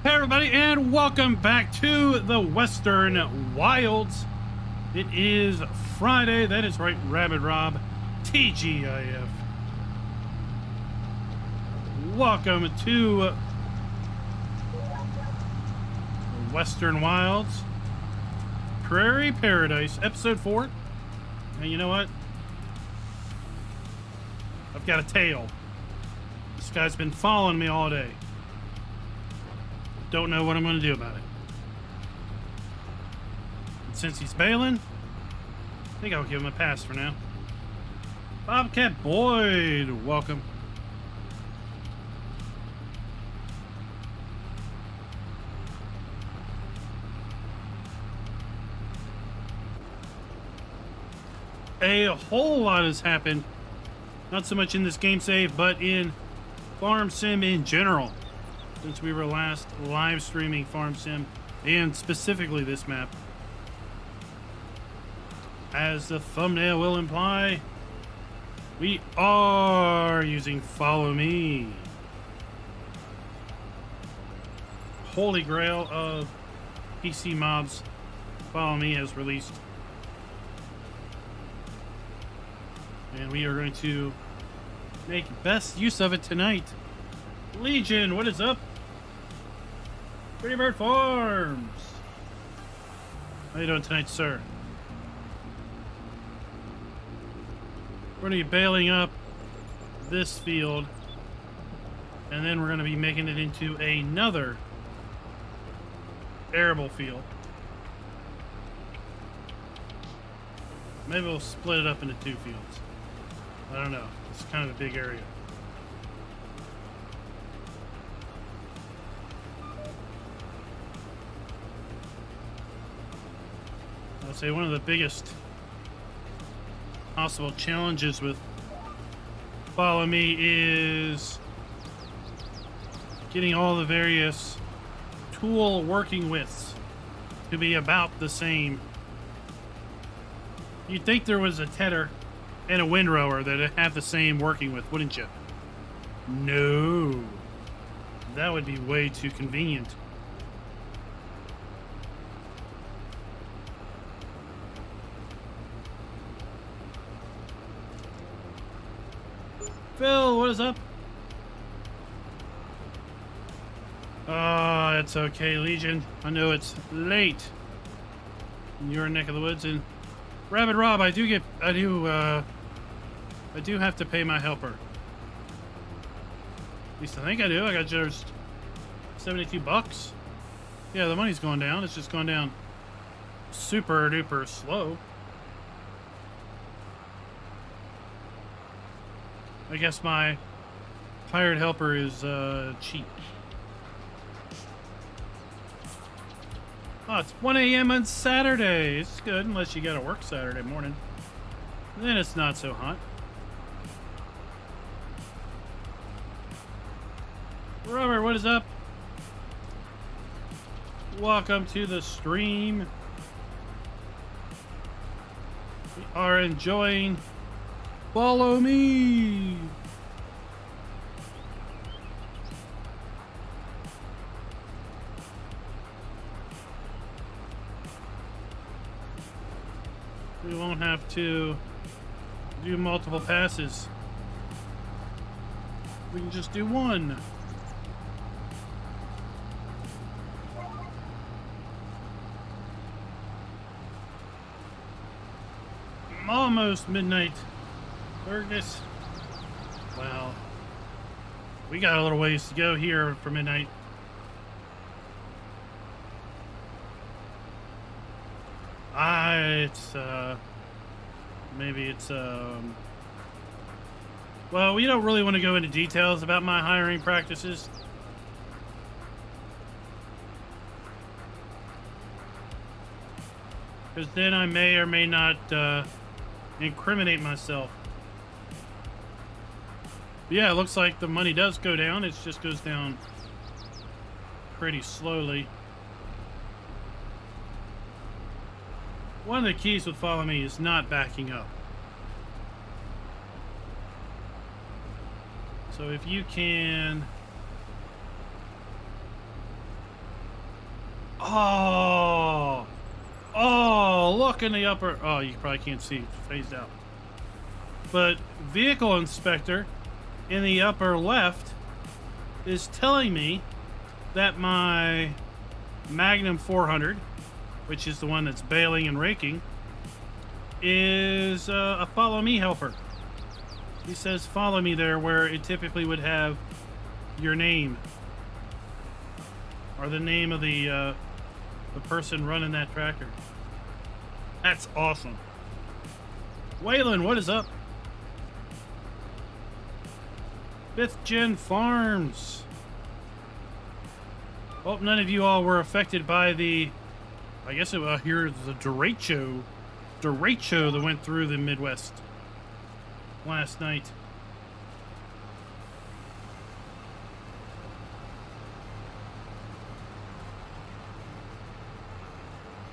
Hey everybody, and welcome back to the Western Wilds. It is Friday, that is right, Rabbit Rob, TGIF. Welcome to the Western Wilds, Prairie Paradise, Episode 4. And you know what? I've got a tail. This guy's been following me all day. Don't know what I'm going to do about it. And since he's bailing, I think I'll give him a pass for now. Bobcat Boyd, welcome. A whole lot has happened. Not so much in this game save, but in Farm Sim in general. Since we were last live streaming Farm Sim, and specifically this map. As the thumbnail will imply, we are using Follow Me. Holy grail of PC mobs, Follow Me has released. And we are going to make best use of it tonight. Legion, what is up? Pretty Bird Farms. How you doing tonight, sir? We're going to be bailing up this field, and then we're going to be making it into another arable field. Maybe we'll split it up into two fields. I don't know. It's kind of a big area. I'll say one of the biggest possible challenges with Follow Me is getting all the various tool working widths to be about the same. You'd think there was a tedder and a windrower that have the same working width, wouldn't you? No. That would be way too convenient. Phil, what is up? Oh, it's okay, Legion. I know it's late in your neck of the woods, and Rabbit Rob, I do have to pay my helper. At least I think I do. I got just 72 bucks. Yeah, the money's going down. It's just going down super duper slow. I guess my hired helper is cheap. Oh, it's 1 a.m. on Saturday. It's good unless you gotta work Saturday morning. Then it's not so hot. Robert, what is up? Welcome to the stream. We are enjoying Follow Me. We won't have to do multiple passes. We can just do one. Almost midnight. Fergus. Well, we got a little ways to go here for midnight. Maybe it's, well, we don't really want to go into details about my hiring practices. Because then I may or may not, incriminate myself. But yeah, it looks like the money does go down. It just goes down pretty slowly. One of the keys with Follow Me is not backing up. So if you can Oh, oh, look in the upper. Oh, you probably can't see. It's phased out. But vehicle inspector in the upper left is telling me that my Magnum 400, which is the one that's baling and raking, is a follow me helper. He says follow me there, where it typically would have your name or the name of the person running that tractor. That's awesome. Waylon, what is up? 5th Gen Farms. Hope none of you all were affected by the, I guess it was here, the derecho that went through the Midwest last night.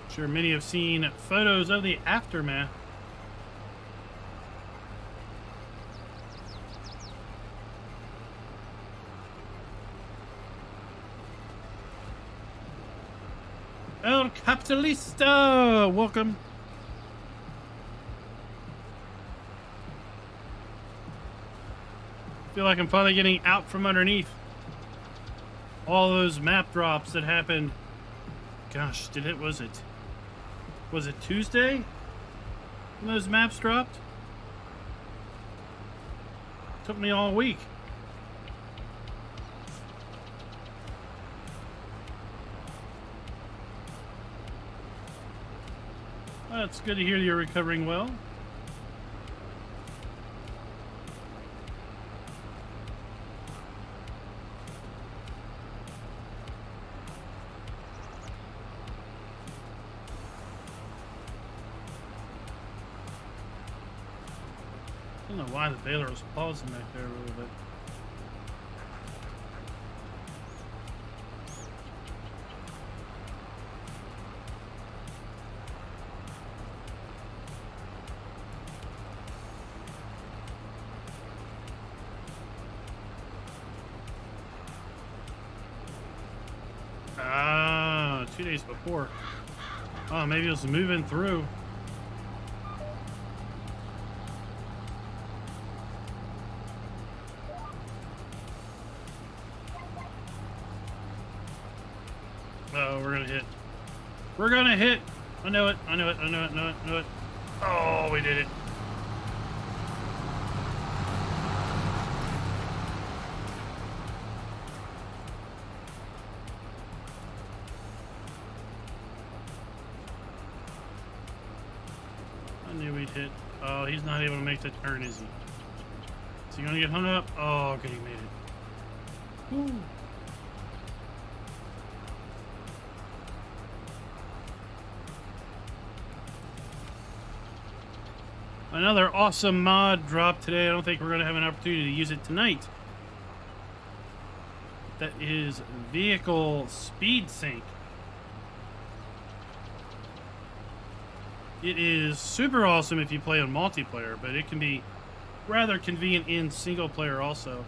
I'm sure many have seen photos of the aftermath. El Capitalista, welcome. Feel like I'm finally getting out from underneath all those map drops that happened. Gosh, was it Tuesday when those maps dropped? Took me all week. Well, it's good to hear you're recovering well. I don't know why the baler was pausing back there a little bit. Ah, 2 days before. Oh, maybe it was moving through. Oh, we're gonna hit. We're gonna hit. I know it. I know it. I know it. I know it. I know it. Oh, we did it. I knew we'd hit. Oh, he's not able to make the turn, is he? Is he gonna get hung up? Oh, okay, he made it. Woo. Another awesome mod drop today. I don't think we're going to have an opportunity to use it tonight. That is Vehicle Speed Sync. It is super awesome if you play on multiplayer, but it can be rather convenient in single player also.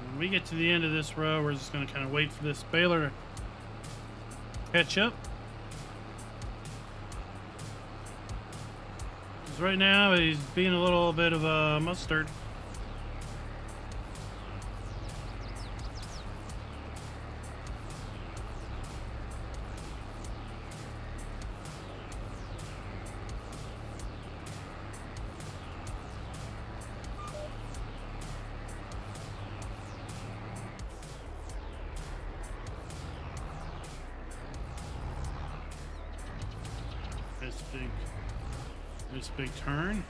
When we get to the end of this row, we're just going to kind of wait for this baler to catch up. Because right now he's being a little bit of a mustard. This big turn.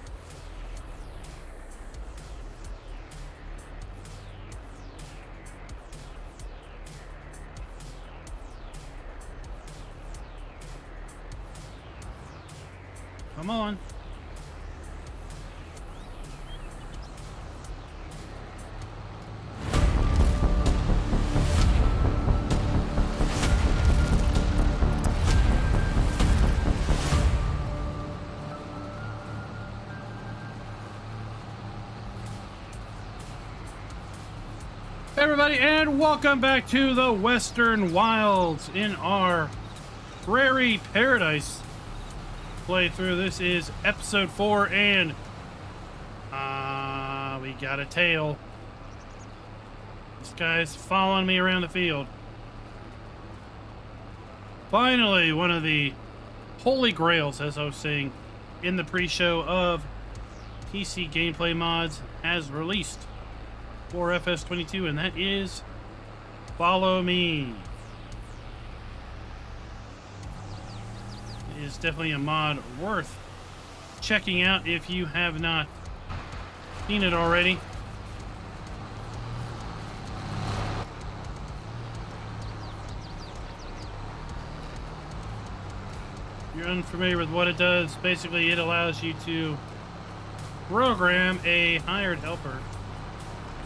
Come on. Everybody, and welcome back to the Western Wilds in our Prairie Paradise playthrough. This is episode 4, and we got a tail. This guy's following me around the field. Finally, one of the holy grails, as I was saying in the pre-show, of PC gameplay mods has released for FS22, and that is Follow Me. It is definitely a mod worth checking out if you have not seen it already. If you're unfamiliar with what it does, basically it allows you to program a hired helper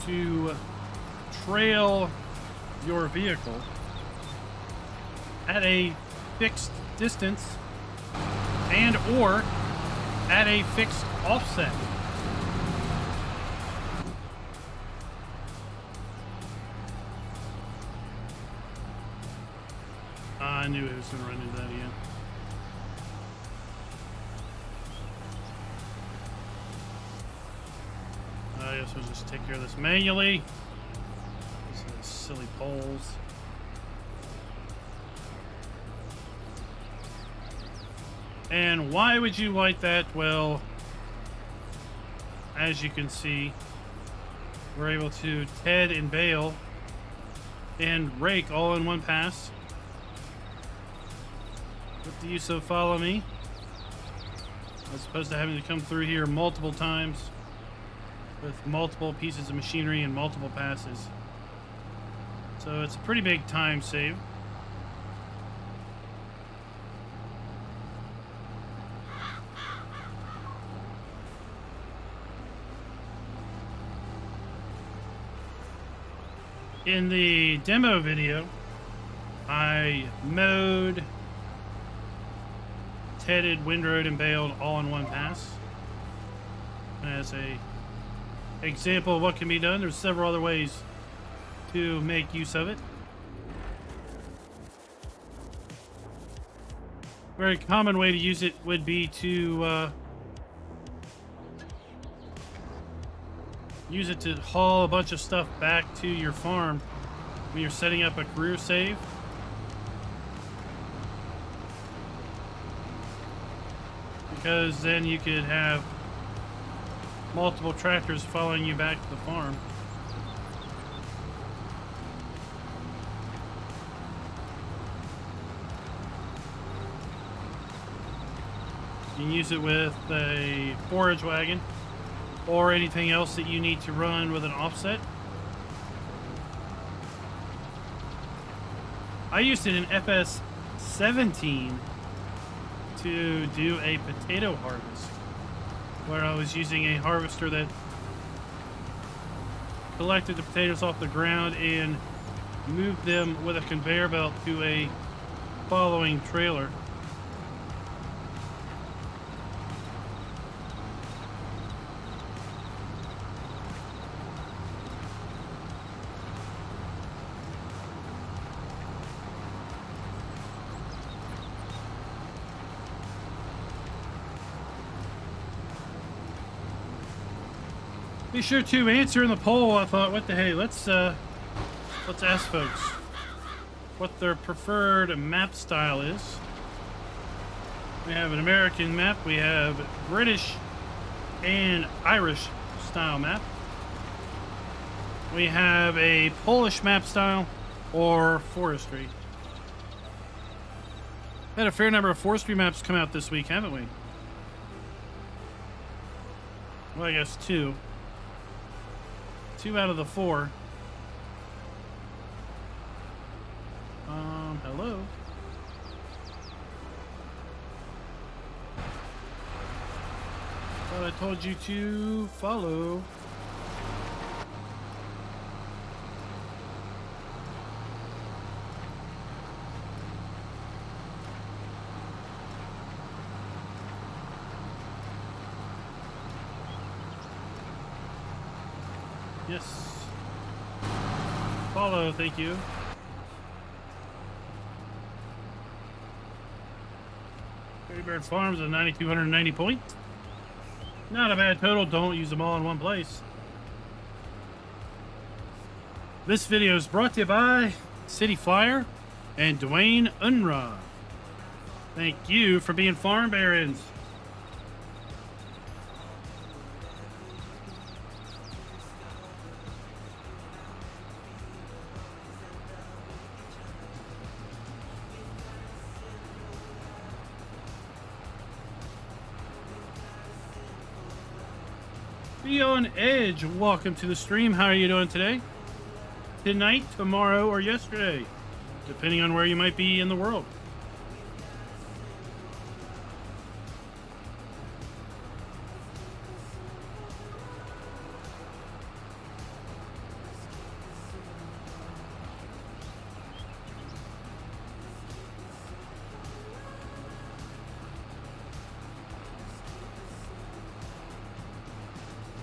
to trail your vehicle at a fixed distance and or at a fixed offset. I knew it was going to run into that again. I guess we'll just take care of this manually. These silly poles. And why would you like that? Well, as you can see, we're able to Ted and Bale and rake all in one pass with the use of Follow Me, as opposed to having to come through here multiple times with multiple pieces of machinery and multiple passes. So it's a pretty big time save. In the demo video, I mowed, tedded, windrowed, and baled all in one pass. As a example of what can be done, there's several other ways to make use of it. A very common way to use it would be to use it to haul a bunch of stuff back to your farm when you're setting up a career save. Because then you could have multiple tractors following you back to the farm. You can use it with a forage wagon or anything else that you need to run with an offset. I used it in FS17 to do a potato harvest, where I was using a harvester that collected the potatoes off the ground and moved them with a conveyor belt to a following trailer. Be sure to answer in the poll. I thought, what the hey, let's ask folks what their preferred map style is. We have an American map, we have British and Irish style map, we have a Polish map style, or forestry. Had a fair number of forestry maps come out this week, haven't we? Well, I guess two out of the 4. Hello. Thought I told you to follow. Yes. follow. Thank you. Prairie Bird Farms at 9,290 points. Not a bad total. Don't use them all in one place. This video is brought to you by City Flyer and Dwayne Unruh. Thank you for being farm barons. Be on Edge, welcome to the stream. How are you doing today? Tonight, tomorrow, or yesterday, depending on where you might be in the world.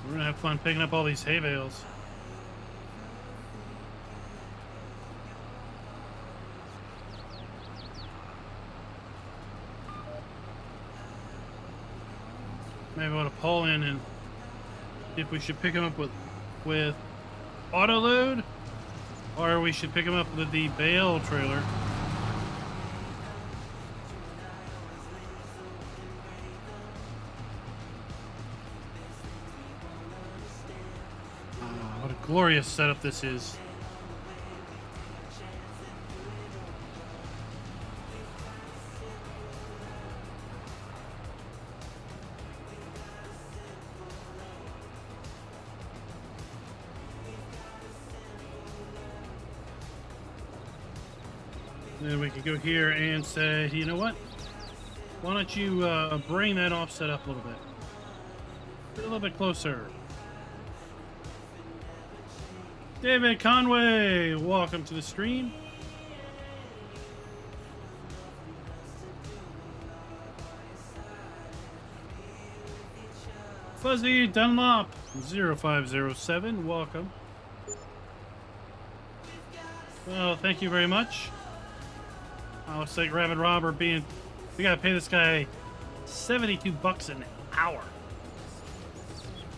We're gonna have fun picking up all these hay bales. Maybe I want to pull in and see if we should pick them up with auto load, or we should pick them up with the Bale trailer. What a glorious setup this is. Then we can go here and say, you know what? Why don't you bring that offset up a little bit? Get a little bit closer. David Conway, welcome to the stream. Fuzzy Dunlop 0507, welcome. Well, thank you very much. Looks like Rabbit Robber being... We gotta pay this guy 72 bucks an hour.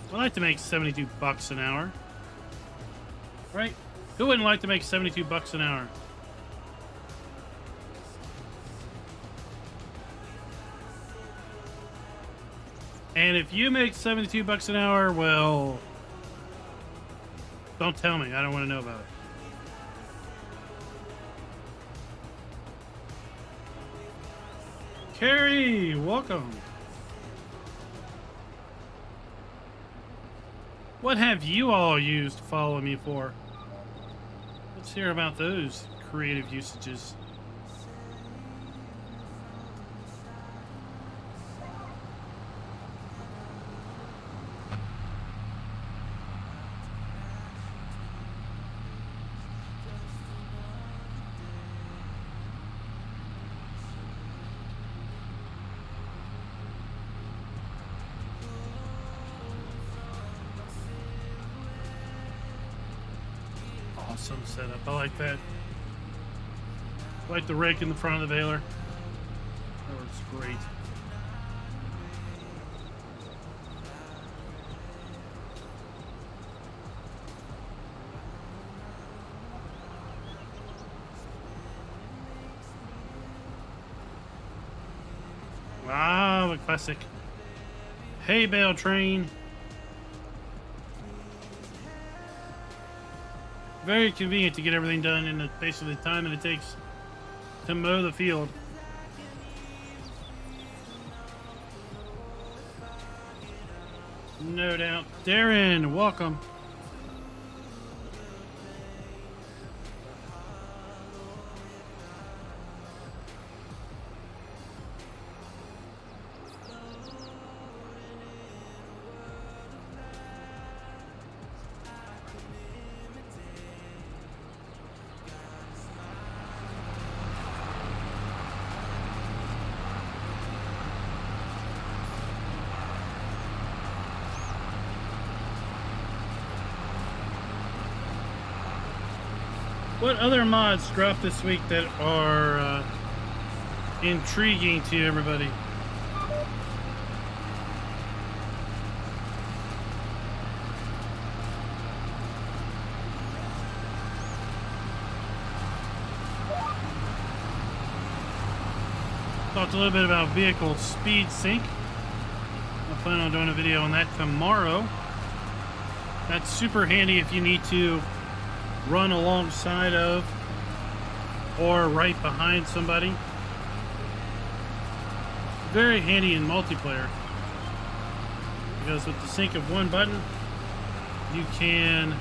I'd like to make 72 bucks an hour. Right? Who wouldn't like to make 72 bucks an hour? And if you make 72 bucks an hour, well... Don't tell me. I don't want to know about it. Carrie, welcome. What have you all used to follow me for? Let's hear about those creative usages. Awesome setup. I like that. I like the rake in the front of the baler. That works great. Wow, the classic hay bale train. Very convenient to get everything done in basically the time that it takes to mow the field. No doubt. Darren, welcome. What other mods dropped this week that are intriguing to everybody? Talked a little bit about vehicle speed sync. I plan on doing a video on that tomorrow. That's super handy if you need to run alongside of or right behind somebody. Very handy in multiplayer, because with the sync of one button, you can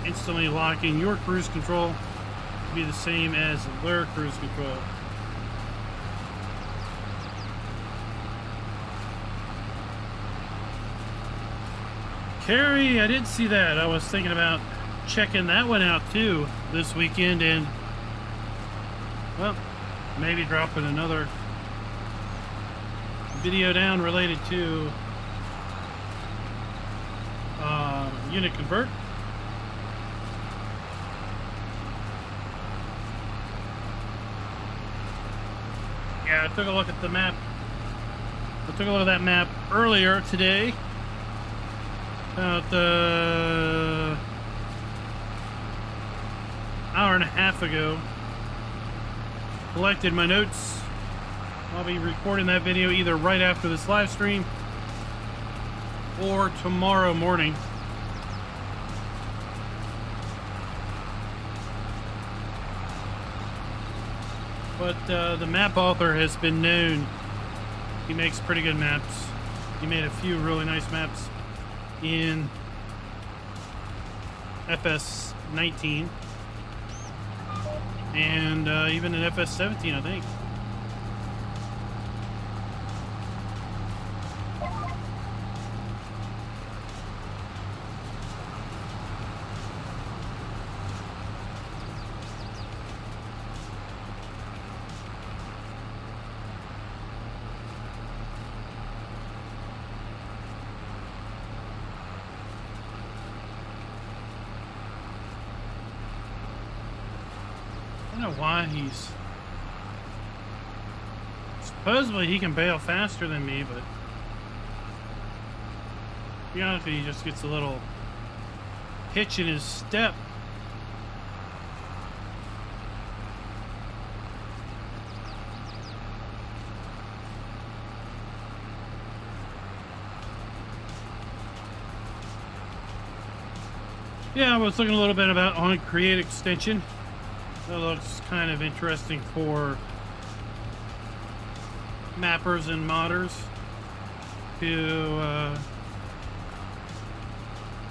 instantly lock in your cruise control to be the same as their cruise control. Carrie, I did see that. I was thinking about checking that one out too this weekend, and well, maybe dropping another video down related to unit convert. Yeah, I took a look at the map. I took a look at that map earlier today. About hour and a half ago. Collected my notes. I'll be recording that video either right after this live stream or tomorrow morning. But the map author has been known. He makes pretty good maps. He made a few really nice maps in FS19 and even in FS17, I think. I don't know why he's... Supposedly he can bail faster than me, but... To be honest with you, he just gets a little hitch in his step. Yeah, I was looking a little bit about on Create extension. That looks kind of interesting for mappers and modders to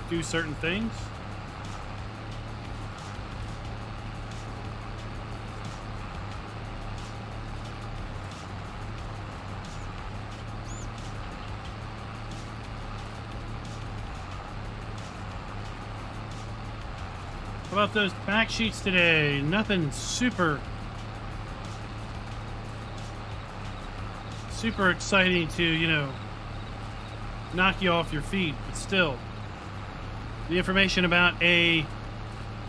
do certain things. How about those fact sheets today? Nothing super exciting to, you know, knock you off your feet, but still. The information about a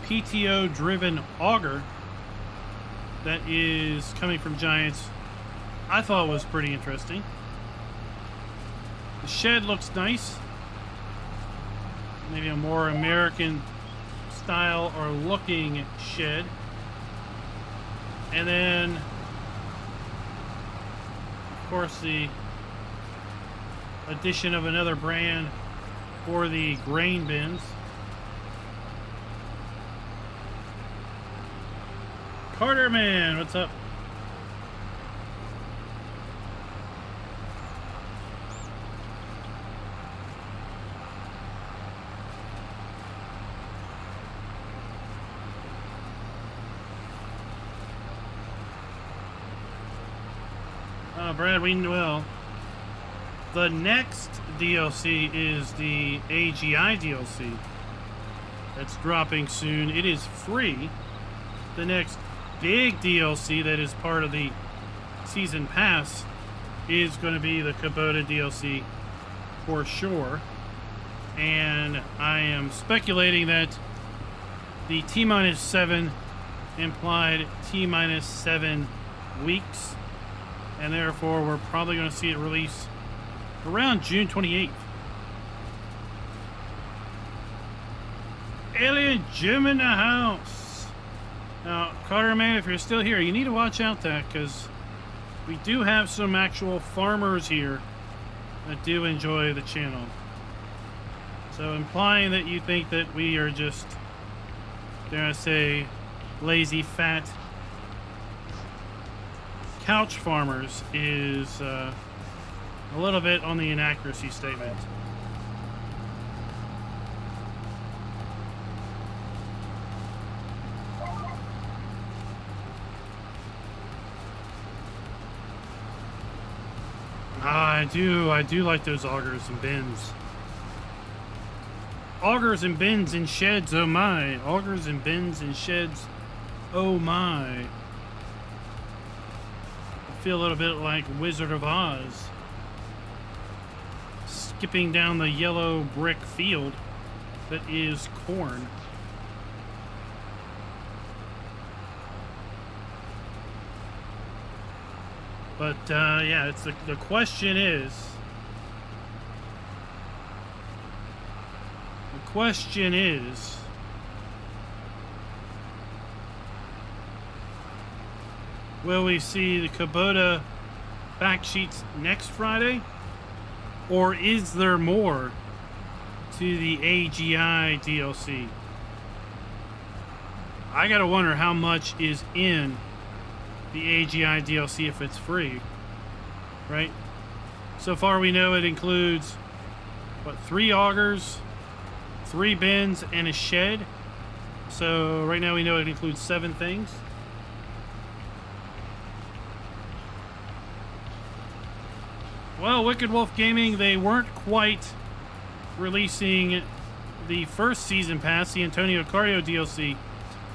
PTO driven auger that is coming from Giants, I thought was pretty interesting. The shed looks nice. Maybe a more American style or looking shed. And then of course the addition of another brand for the grain bins. Carter Man, what's up? Brad Weenwell. The next DLC is the AGI DLC that's dropping soon. It is free. The next big DLC that is part of the season pass is going to be the Kubota DLC for sure. And I am speculating that the T-7 implied T-minus 7 weeks, and therefore we're probably going to see it release around June 28th. Alien Jim in the house. Now, Carter, man, if you're still here, you need to watch out that, because we do have some actual farmers here that do enjoy the channel. So implying that you think that we are just, dare I say, lazy, fat couch farmers is a little bit on the inaccuracy statement. I do like those augers and bins. Augers and bins and sheds, oh my. Augers and bins and sheds, oh my. I feel a little bit like Wizard of Oz. Skipping down the yellow brick field that is corn. But, yeah, it's the question is... The question is... Will we see the Kubota back sheets next Friday? Or is there more to the AGI DLC? I gotta wonder how much is in the AGI DLC if it's free, right? So far we know it includes, what, 3 augers, 3 bins, and a shed. So right now we know it includes 7 things. Well, Wicked Wolf Gaming, they weren't quite releasing the first season pass, the Antonio Carrio DLC.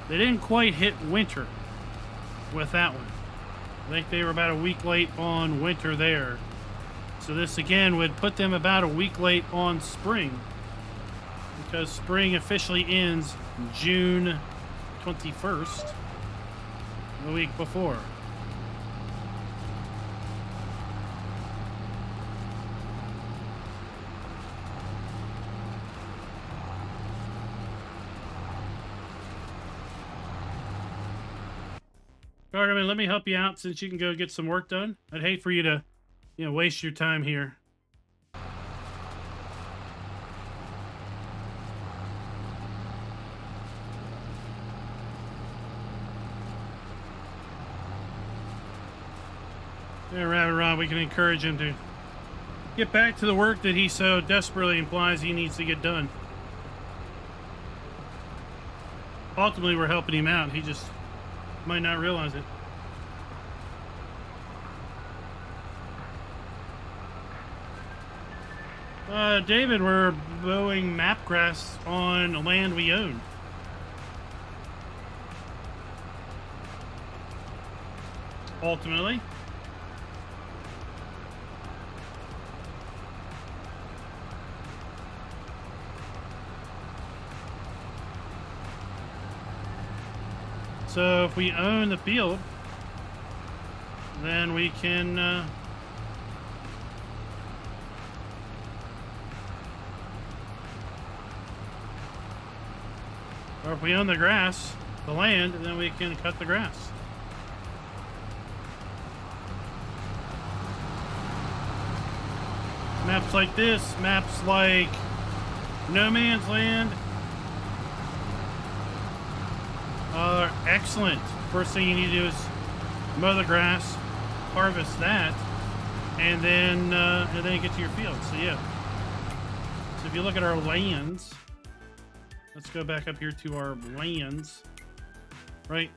They didn't quite hit winter with that one. I think they were about a week late on winter there. So this again would put them about a week late on spring, because spring officially ends June 21st, the week before. Carterman, let me help you out since you can go get some work done. I'd hate for you to, waste your time here. Yeah, Rabbit Rod, we can encourage him to get back to the work that he so desperately implies he needs to get done. Ultimately, we're helping him out. He just might not realize it. David, we're mowing map grass on land we own. Ultimately. So if we own the field, then we can or if we own the grass, the land, then we can cut the grass. Maps like this, maps like No Man's Land, are excellent. First thing you need to do is mow the grass, harvest that, and then get to your field. So yeah. So if you look at our lands, let's go back up here to our lands, right?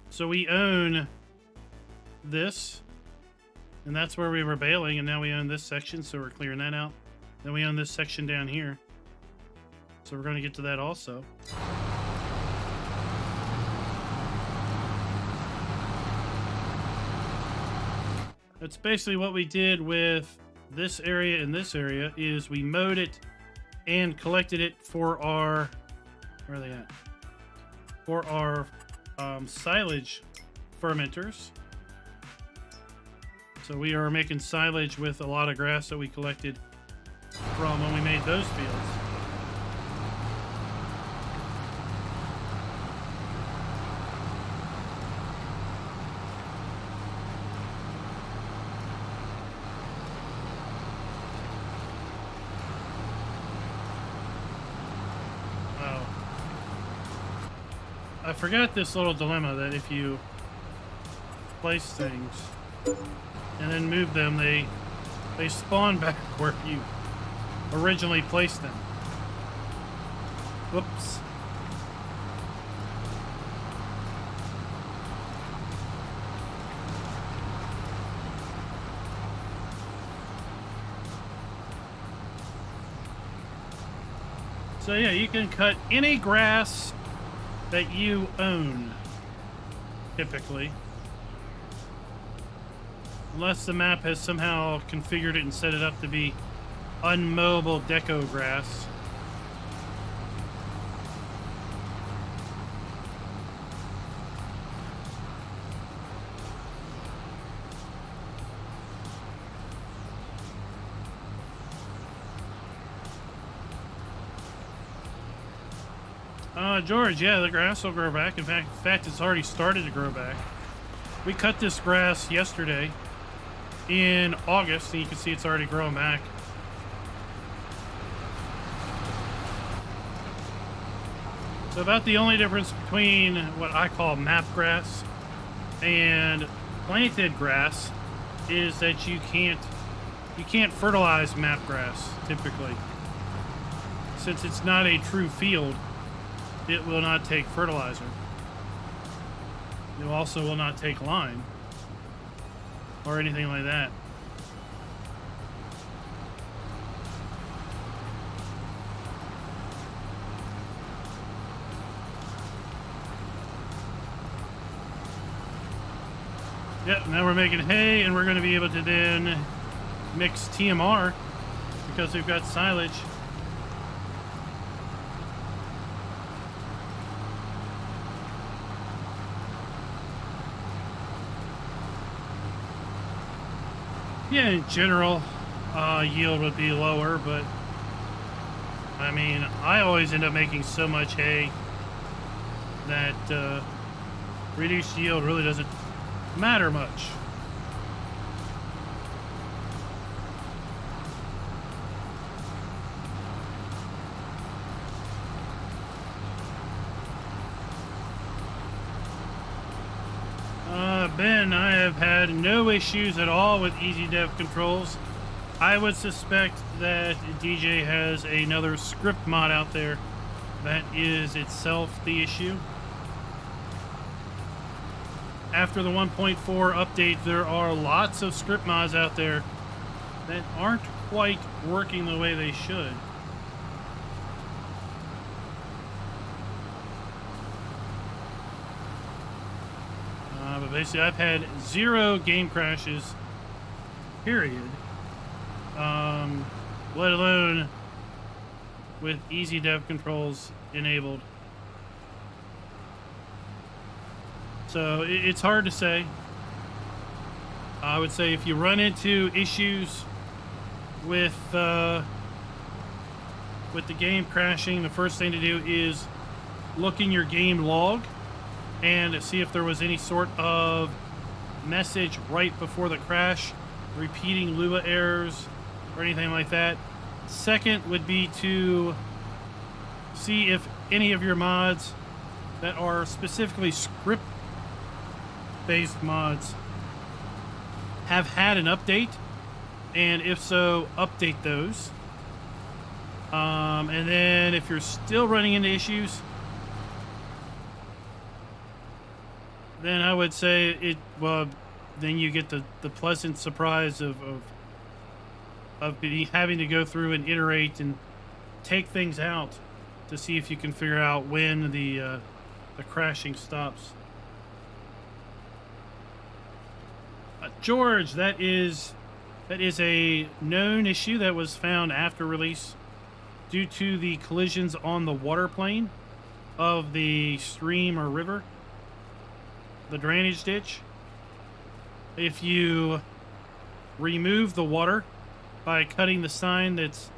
So we own this, and that's where we were baling, and now we own this section, so we're clearing that out. Then we own this section down here, so we're going to get to that also. That's basically what we did with this area and this area, is we mowed it and collected it for our, where are they at? For our silage fermenters. So we are making silage with a lot of grass that we collected from when we made those fields. I forgot this little dilemma that if you place things and then move them, they spawn back where you originally placed them. Whoops. So yeah, you can cut any grass that you own, typically. Unless the map has somehow configured it and set it up to be unmowable deco grass. George, yeah, the grass will grow back. In fact, it's already started to grow back. We cut this grass yesterday in August, and you can see it's already growing back. So about the only difference between what I call map grass and planted grass is that you can't fertilize map grass typically. Since it's not a true field, it will not take fertilizer. It also will not take lime or anything like that. Yep, now we're making hay, and we're going to be able to then mix TMR because we've got silage. Yeah, in general, yield would be lower, but I mean, I always end up making so much hay that reduced yield really doesn't matter much. Ben, I have had no issues at all with easy dev controls. I would suspect that DJ has another script mod out there that is itself the issue. After the 1.4 update, there are lots of script mods out there that aren't quite working the way they should. But basically, I've had 0 game crashes, period. Let alone with easy dev controls enabled. So it's hard to say. I would say if you run into issues with the game crashing, the first thing to do is look in your game log and see if there was any sort of message right before the crash, repeating Lua errors or anything like that. Second would be to see if any of your mods that are specifically script-based mods have had an update, and if so, update those. And then if you're still running into issues, then I would say then you get the pleasant surprise of having to go through and iterate and take things out to see if you can figure out when the crashing stops. George, that is a known issue that was found after release due to the collisions on the water plane of the stream or river. the drainage ditch. If you remove the water by cutting the sign that's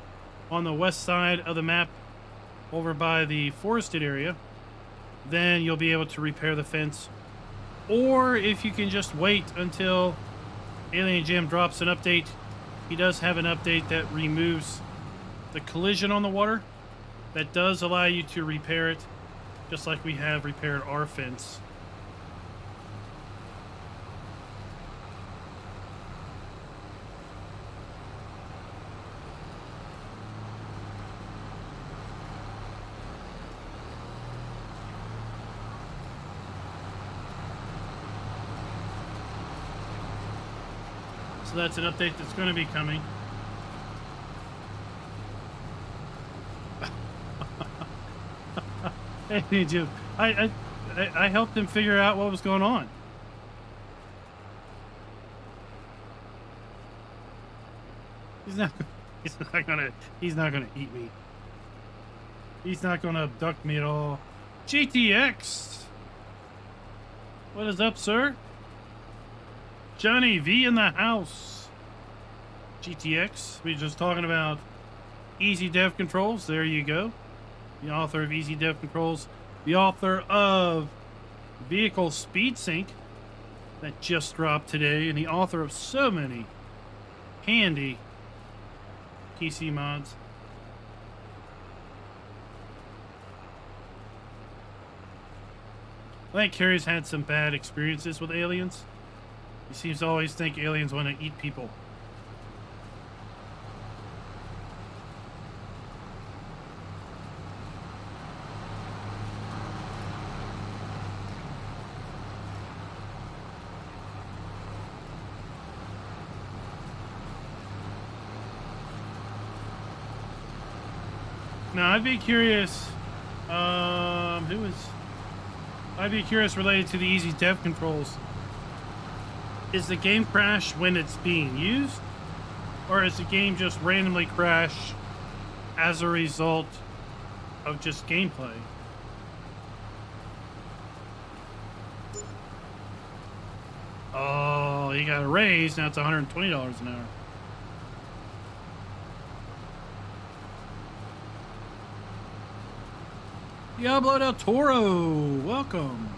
on the west side of the map over by the forested area, then you'll be able to repair the fence. Or if you can just wait until Alien Jim drops an update. He does have an update that removes the collision on the water. That does allow you to repair it, just like we have repaired our fence. So that's an update that's going to be coming. Hey, Jim, I helped him figure out what was going on. He's not gonna eat me. He's not gonna abduct me at all. GTX, what is up, sir? Johnny V in the house. GTX, we were just talking about Easy Dev Controls. There you go. The author of Easy Dev Controls, the author of Vehicle Speed Sync that just dropped today, and the author of so many handy PC mods. I think Carrie's had some bad experiences with aliens. He seems to always think aliens want to eat people. Now, I'd be curious, I'd be curious related to the Easy Dev Controls. Is the game crash when it's being used? Or is the game just randomly crash as a result of just gameplay? Oh, he got a raise, now it's $120 an hour. Diablo del Toro, welcome.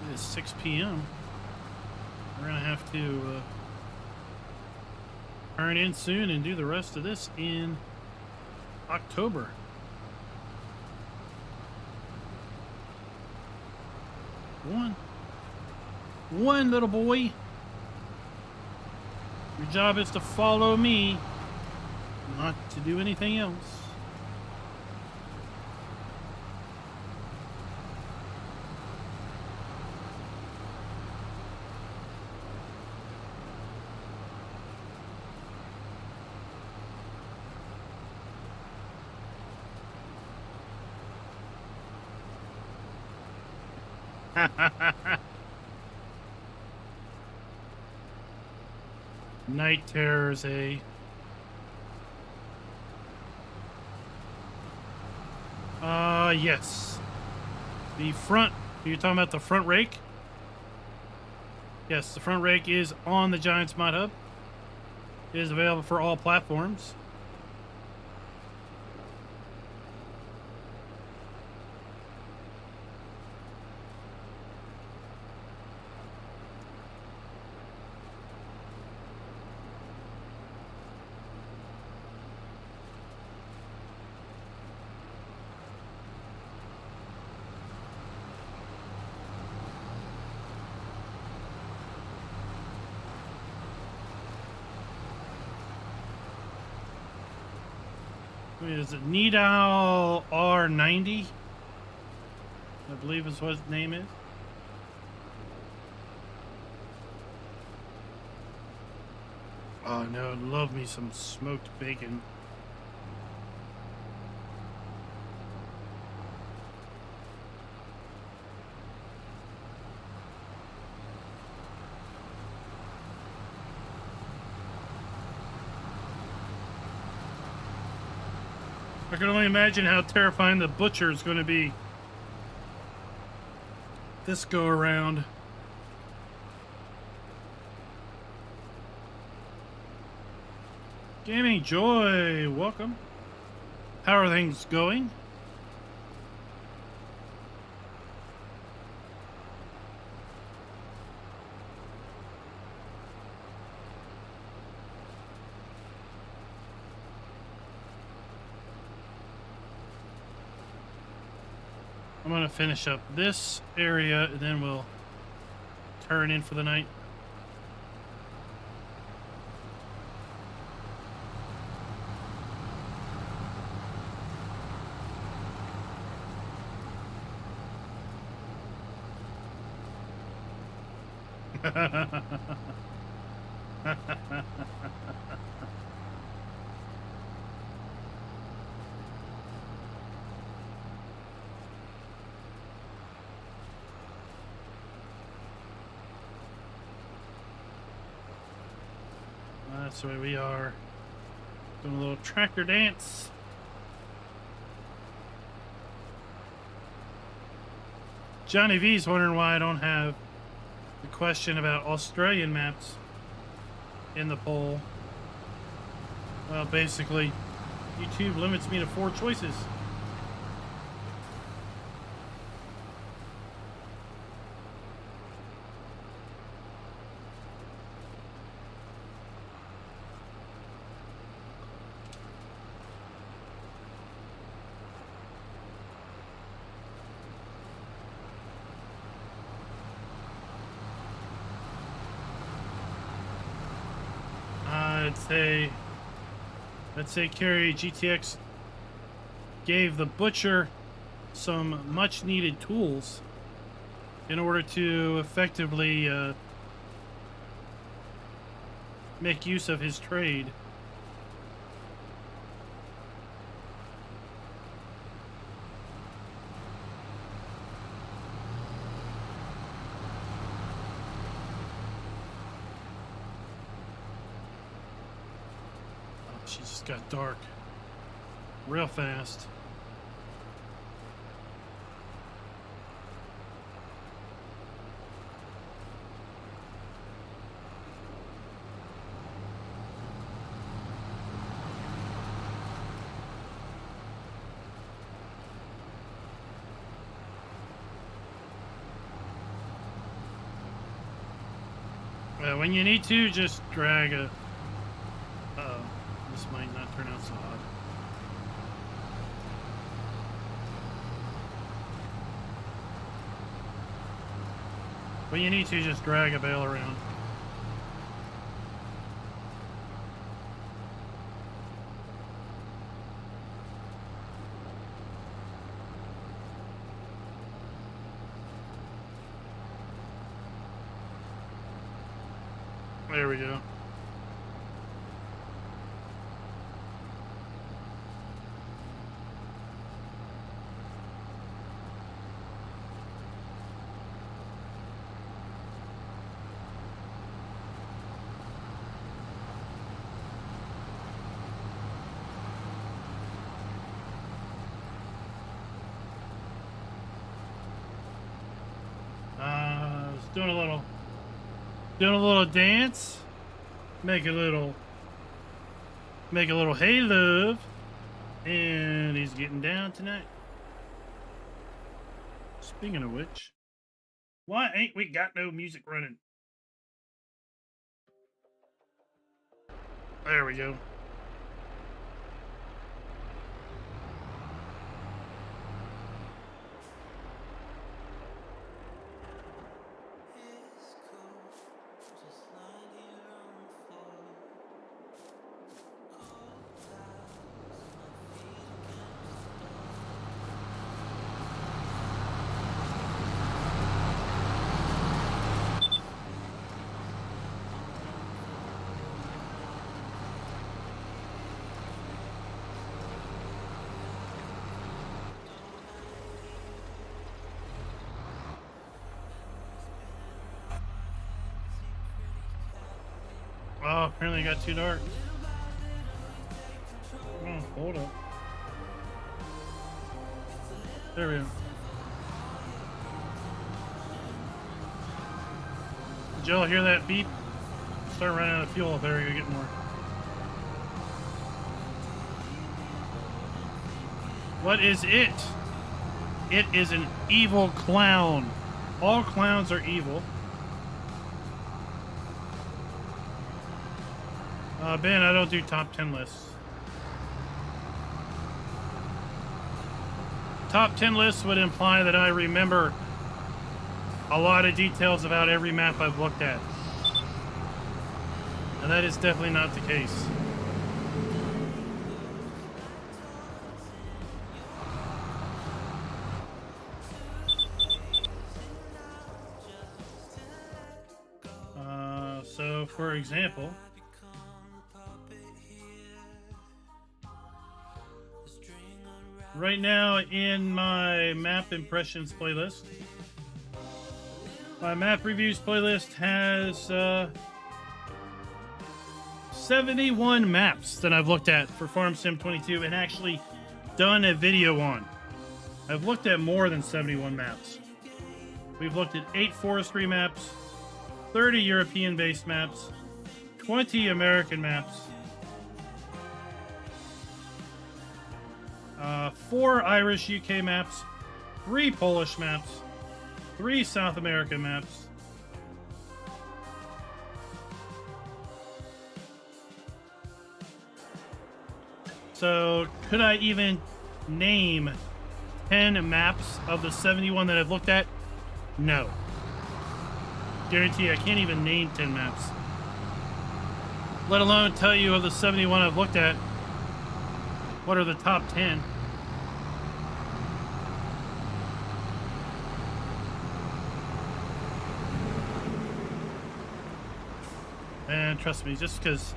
It is 6 p.m. We're gonna have to turn in soon and do the rest of this in October. One little boy. Your job is to follow me, not to do anything else. Night terrors, eh? Yes. The front, you're talking about the front rake? Yes, the front rake is on the Giants Mod Hub. It is available for all platforms. Is it Nidal R90? I believe is what his name is. Oh no, love me some smoked bacon. I can only imagine how terrifying the butcher is going to be. this go around. Gaming Joy, welcome. How are things going? I'm going to finish up this area and then we'll turn in for the night. That's the way we are. Doing a little tractor dance. Johnny V's wondering why I don't have the question about Australian maps in the poll. Well, basically, YouTube limits me to 4 choices. Let's say Carrie GTX gave the butcher some much needed tools in order to effectively make use of his trade. She just got dark real fast. When you need to, just drag a... This might not turn out so hot. When you need to, just drag a bale around. There we go. Doing a little dance, make a little hey love, and he's getting down tonight. Speaking of which, why ain't we got no music running? There we go. Oh, apparently it got too dark. Oh, hold up. There we go. Did y'all hear that beep? Start running out of fuel. There we go, get more. What is it? It is an evil clown. All clowns are evil. Ben, I don't do top 10 lists. Top 10 lists would imply that I remember a lot of details about every map I've looked at. And that is definitely not the case. So, for example, right now in my map impressions playlist, my map reviews playlist has 71 maps that I've looked at for Farm Sim 22 and actually done a video on. I've looked at more than 71 maps. We've looked at 8 forestry maps, 30 European-based maps, 20 American maps, 4 Irish UK maps, 3 Polish maps, 3 South American maps, so could I even name 10 maps of the 71 that I've looked at? No. Guarantee you, I can't even name 10 maps. Let alone tell you of the 71 I've looked at, what are the top 10. And trust me, just because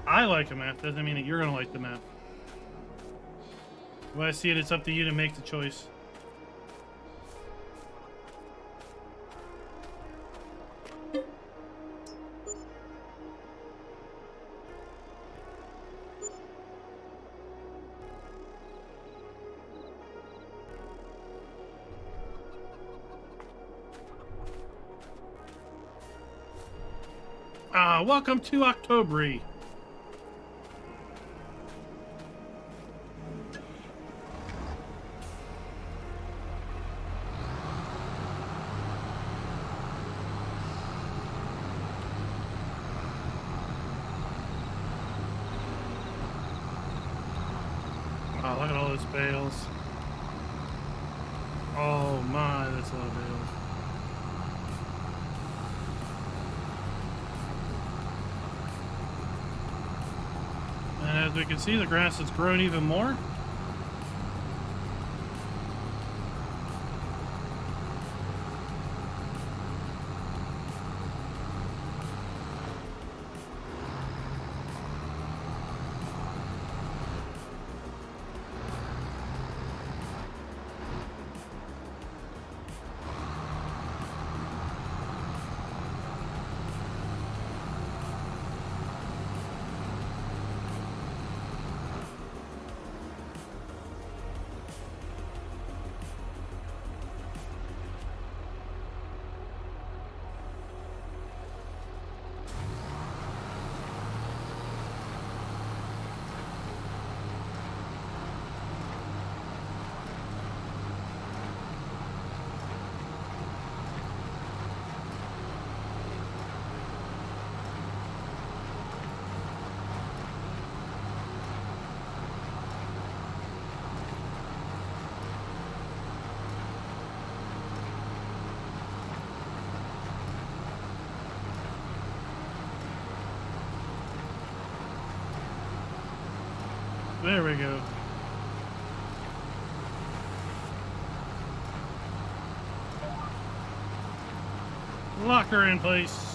I like a map doesn't mean that you're gonna like the map. When I see it, it's up to you to make the choice. Welcome to October. Oh, look at all those bales. Oh my, that's a lot of bales. And as we can see, the grass has grown even more. There we go. Locker in place.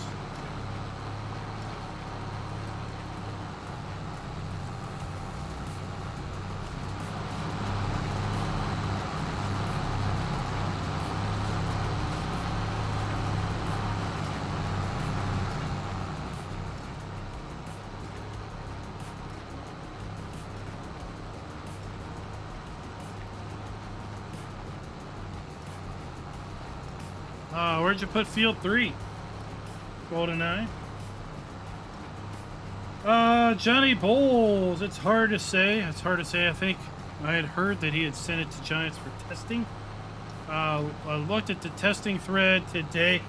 Where'd you put field 3? GoldenEye. Johnny Bowles. It's hard to say. It's hard to say. I think I had heard that he had sent it to Giants for testing. I looked at the testing thread today,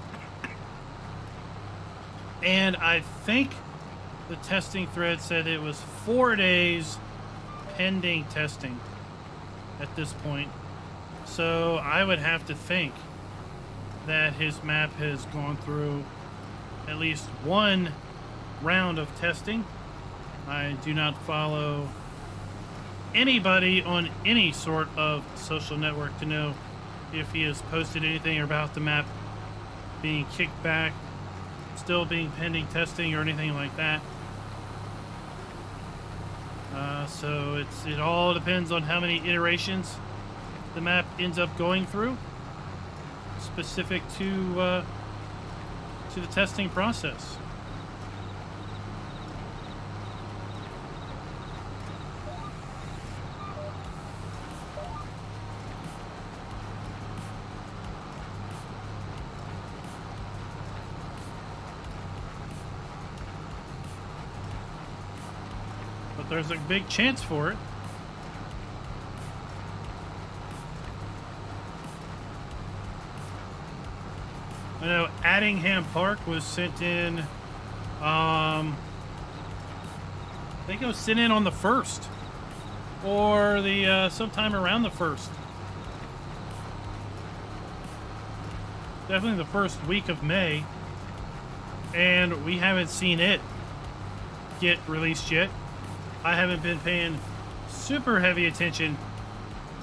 and I think the testing thread said it was 4 days pending testing at this point. So I would have to think that his map has gone through at least one round of testing. I do not follow anybody on any sort of social network to know if he has posted anything about the map being kicked back, still being pending testing, or anything like that. So it all depends on how many iterations the map ends up going through, specific to the testing process. But there's a big chance for it. I know Addingham Park was sent in, I think it was sent in on the 1st, or the sometime around the 1st. Definitely the first week of May, and we haven't seen it get released yet. I haven't been paying super heavy attention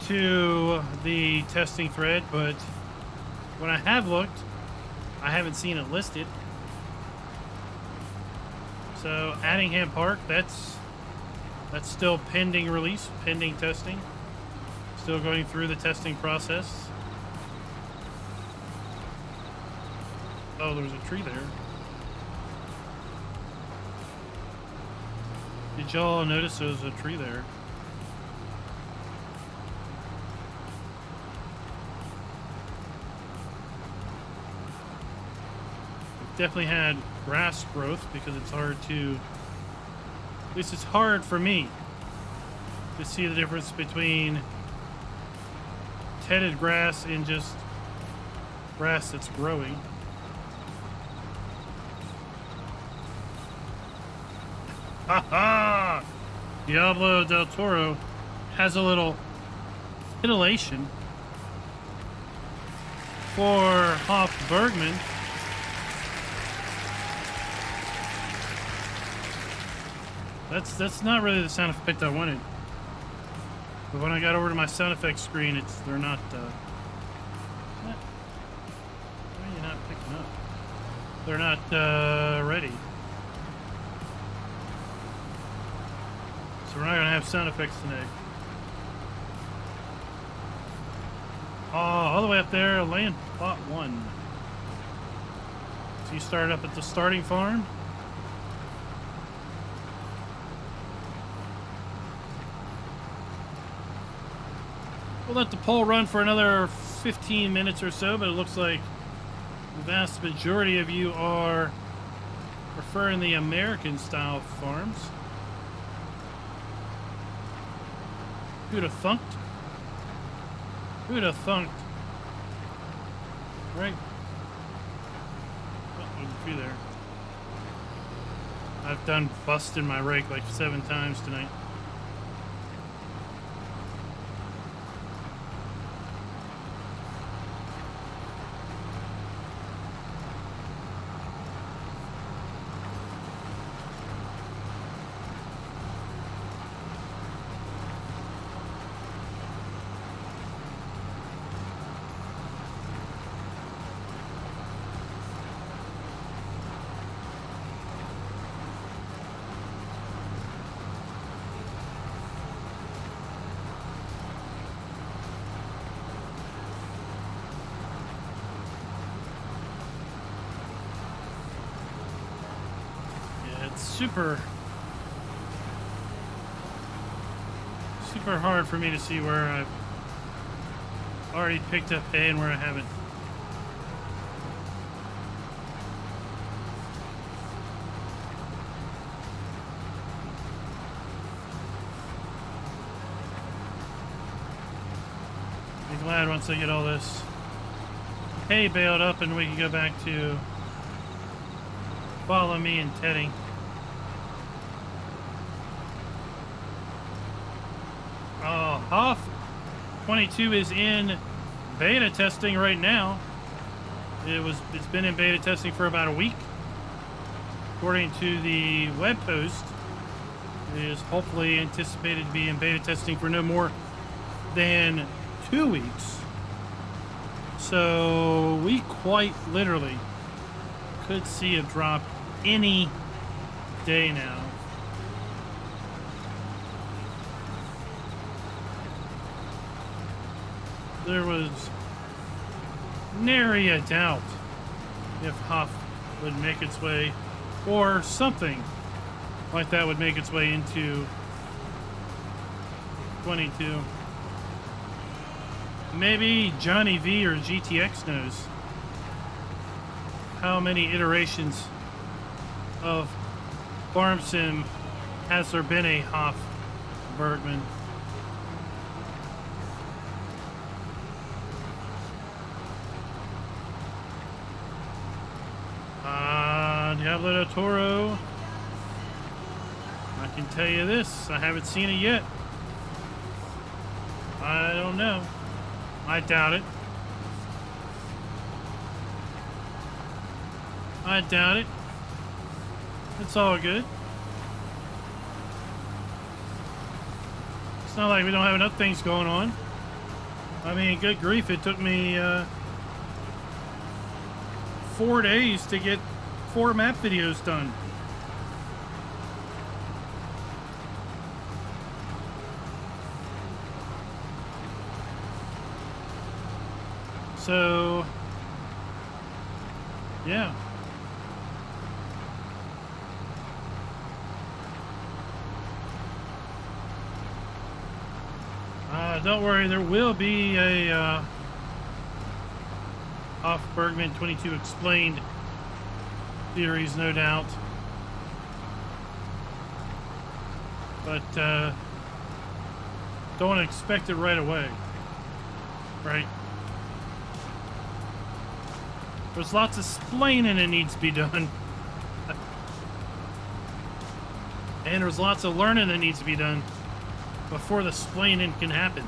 to the testing thread, but when I have looked, I haven't seen it listed. So Addingham Park, that's still pending release, pending testing. Still going through the testing process. Oh, there's a tree there. Did y'all notice there was a tree there? Definitely had grass growth because it's hard to, at least it's hard for me to see the difference between tedded grass and just grass that's growing. Ha ha! Diablo del Toro has a little titillation for Hoff Bergman. That's not really the sound effect I wanted. But when I got over to my sound effects screen, they're not. Why are you not picking up? They're not ready. So we're not gonna have sound effects today. Oh, all the way up there, land plot 1. So you started up at the starting farm. We'll let the poll run for another 15 minutes or so, but it looks like the vast majority of you are preferring the American style farms. Who'd have thunked? Who'd have thunked? Right? Oh, there's a tree there. I've done busting my rake like 7 times tonight. Super hard for me to see where I've already picked up hay and where I haven't. glad once I get all this hay baled up and we can go back to follow me and Teddy. Hoff 22 is in beta testing right now. It's been in beta testing for about a week. According to the web post, it is hopefully anticipated to be in beta testing for no more than 2 weeks. So we quite literally could see a drop any day now. There was nary a doubt if Huff would make its way, or something like that would make its way into 22. Maybe Johnny V or GTX knows how many iterations of Farm Sim has there been a Hoff Bergman. Diablo del Toro. I can tell you this, I haven't seen it yet. I don't know. I doubt it. I doubt it. It's all good. It's not like we don't have enough things going on. I mean, good grief, it took me 4 days to get 4 map videos done. So, yeah. Don't worry, there will be a Off Bergman 22 Explained series, no doubt. But don't expect it right away. Right? There's lots of splaining that needs to be done. And there's lots of learning that needs to be done before the splaining can happen.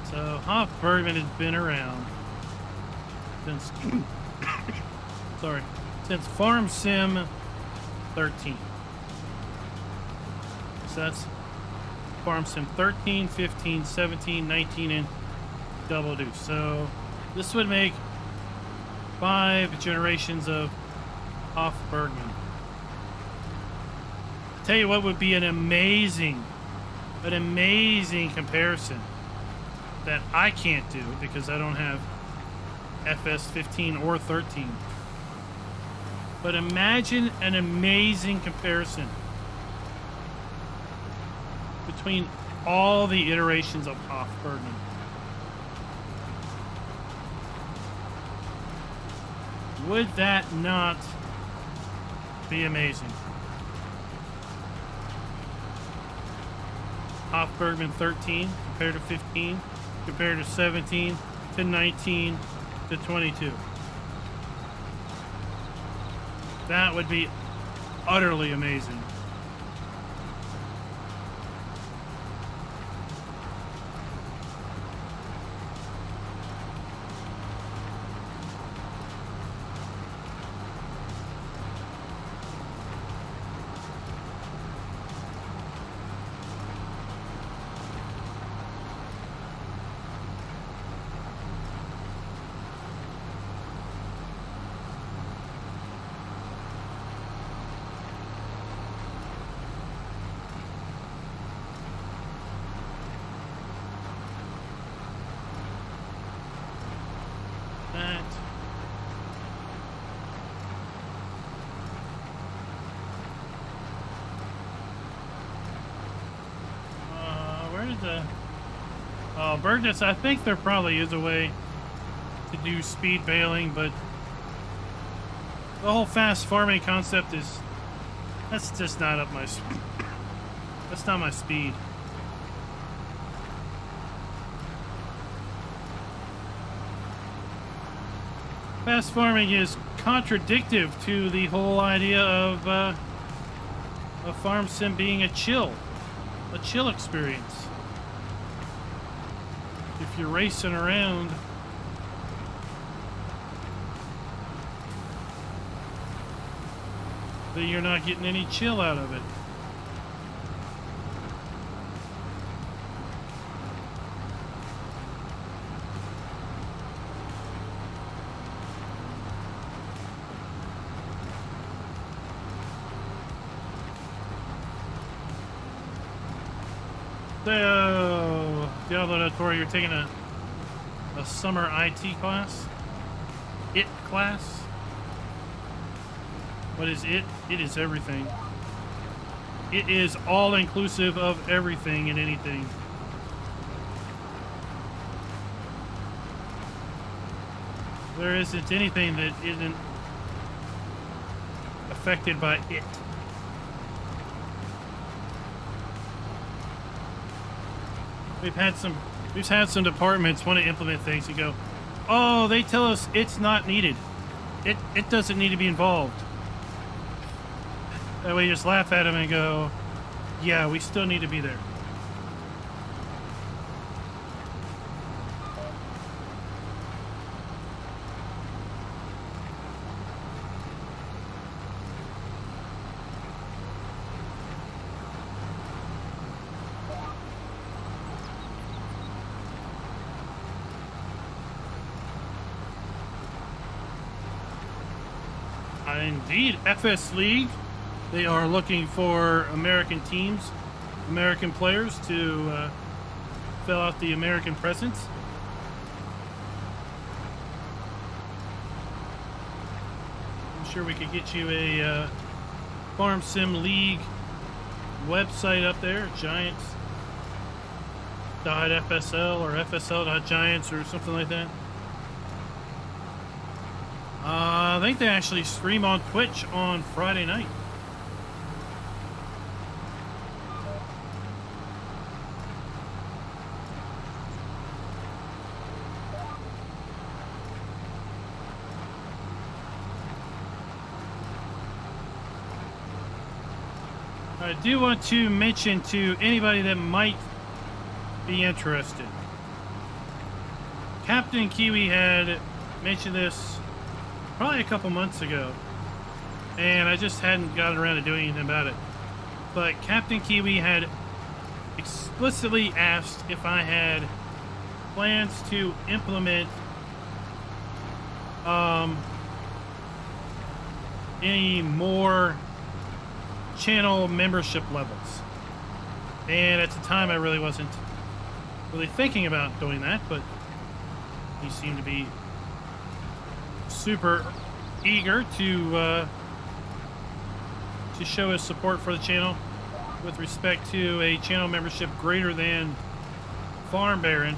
So Hoff Bergman has been around since since Farm Sim 13. So that's Farm Sim 13, 15, 17, 19, and Double Deuce. So this would make 5 generations of Hoff Bergman. I'll tell you what would be an amazing comparison that I can't do because I don't have FS 15 or 13. But imagine an amazing comparison between all the iterations of Hoff Bergman. Would that not be amazing? Hoff Bergman 13 compared to 15, compared to 17 to 19 to 22. That would be utterly amazing. There's a... Oh, Burgess, I think there probably is a way to do speed baling, but the whole fast farming concept is... That's just not up my... That's not my speed. Fast farming is contradictive to the whole idea of a farm sim being a chill experience. If you're racing around, then you're not getting any chill out of it. So, Diablo Tori, you're taking a summer IT class? IT class? What is it? It is everything. It is all inclusive of everything and anything. There isn't anything that isn't affected by it. We've had some departments want to implement things and go, oh, they tell us it's not needed. It doesn't need to be involved. That way you just laugh at them and go, yeah, we still need to be there. Indeed, FS League. They are looking for American teams, American players to fill out the American presence. I'm sure we could get you a Farm Sim League website up there, Giants.FSL or FSL.Giants or something like that. I think they actually stream on Twitch on Friday night. I do want to mention to anybody that might be interested. Captain Kiwi had mentioned this probably a couple months ago, and I just hadn't gotten around to doing anything about it. But Captain Kiwi had explicitly asked if I had plans to implement any more channel membership levels. And at the time I really wasn't really thinking about doing that, but he seemed to be super eager to show his support for the channel with respect to a channel membership greater than Farm Baron.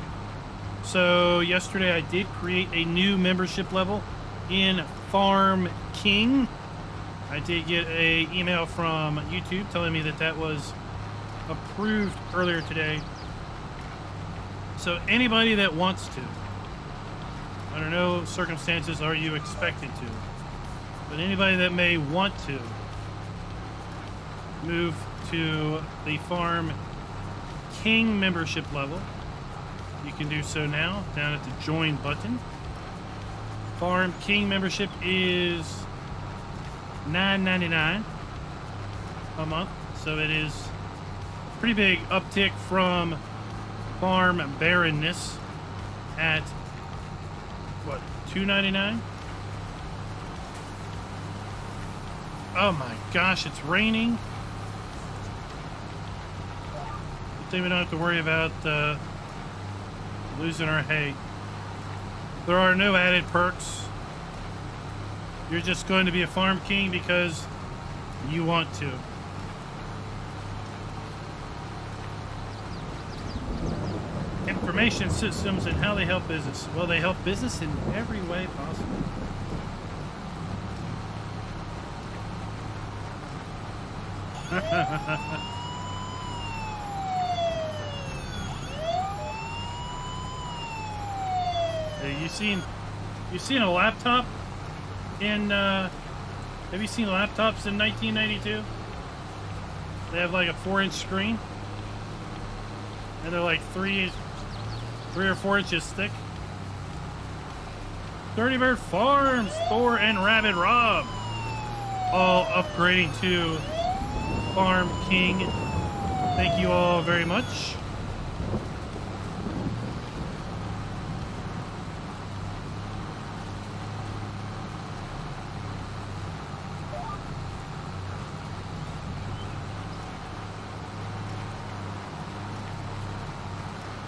So yesterday I did create a new membership level in Farm King. I did get an email from YouTube telling me that that was approved earlier today. So anybody that wants to, under no circumstances are you expected to, but anybody that may want to move to the Farm King membership level, you can do so now down at the join button. Farm King membership is $9.99 a month, so it is a pretty big uptick from Farm Barrenness at what, $2.99? Oh my gosh, it's raining. Good thing we don't have to worry about losing our hay. There are no added perks. You're just going to be a Farm King because you want to. information systems and how they help business. Well, they help business in every way possible. Hey, you seen a laptop in have you seen laptops in 1992? They have like a 4-inch screen and they're like 3 or 4 inches thick. Dirty Bird Farms, Thor and Rabbit Rob, all upgrading to Farm King. Thank you all very much.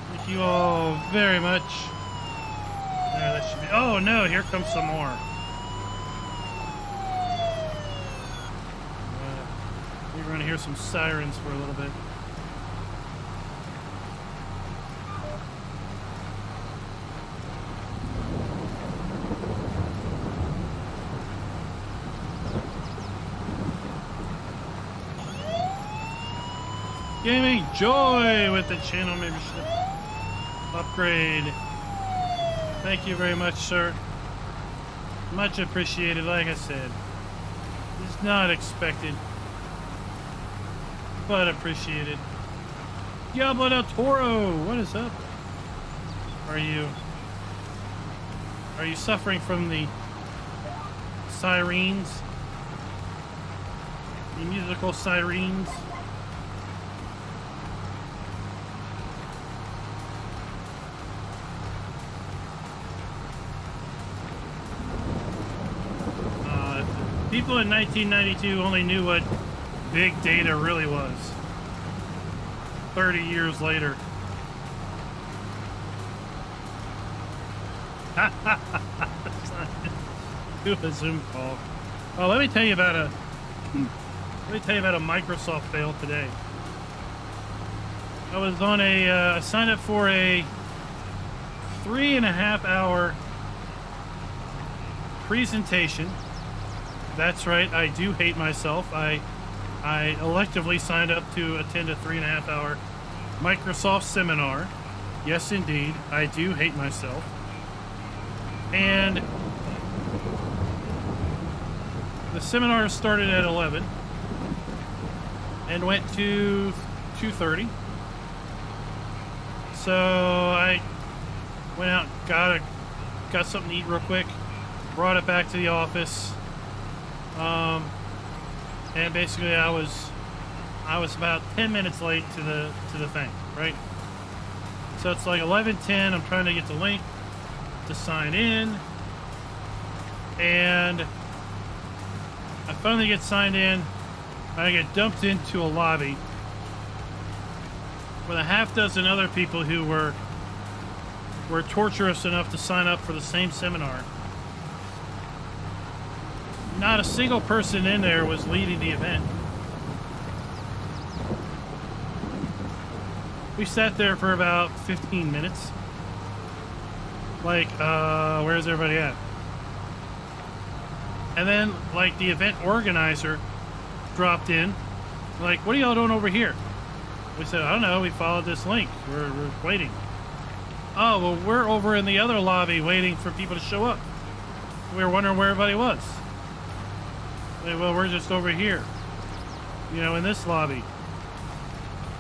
Thank you all very much. There, that should be. Oh no, here comes some more. We're going to hear some sirens for a little bit. Gaming Joy with the channel membership upgrade. Thank you very much, sir. Much appreciated. Like I said, it's not expected, but appreciated. Diablo del Toro, what is up? Are you suffering from the sirens? The musical sirens? People in 1992 only knew what big data really was. 30 years later. Do a Zoom call. Oh, let me tell you about a Microsoft fail today. I was on I signed up for a 3.5 hour presentation. That's right, I do hate myself. I electively signed up to attend a 3.5 hour Microsoft seminar. Yes, indeed, I do hate myself. And the seminar started at 11 and went to 2:30. So I went out, got something to eat real quick, brought it back to the office. And basically I was about 10 minutes late to the thing, right? So it's like 11:10, I'm trying to get the link to sign in, and I finally get signed in. I get dumped into a lobby with a half dozen other people who were torturous enough to sign up for the same seminar. Not a single person in there was leading the event. We sat there for about 15 minutes. Like, where's everybody at? And then, like, the event organizer dropped in. Like, what are y'all doing over here? We said, I don't know, we followed this link. We're waiting. Oh, well, we're over in the other lobby waiting for people to show up. We were wondering where everybody was. Well, we're just over here, you know, in this lobby,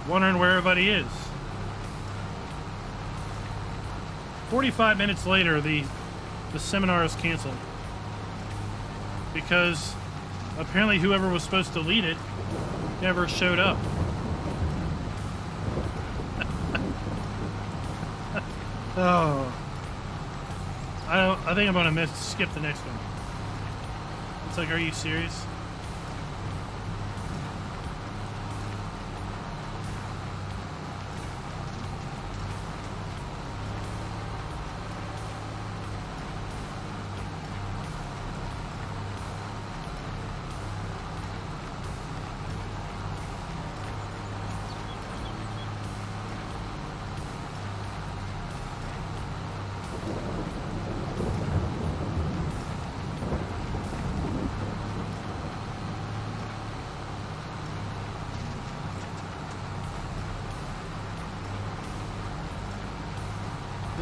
wondering where everybody is. 45 minutes later, the seminar is canceled because apparently whoever was supposed to lead it never showed up. Oh, I think I'm gonna skip the next one. It's like, are you serious?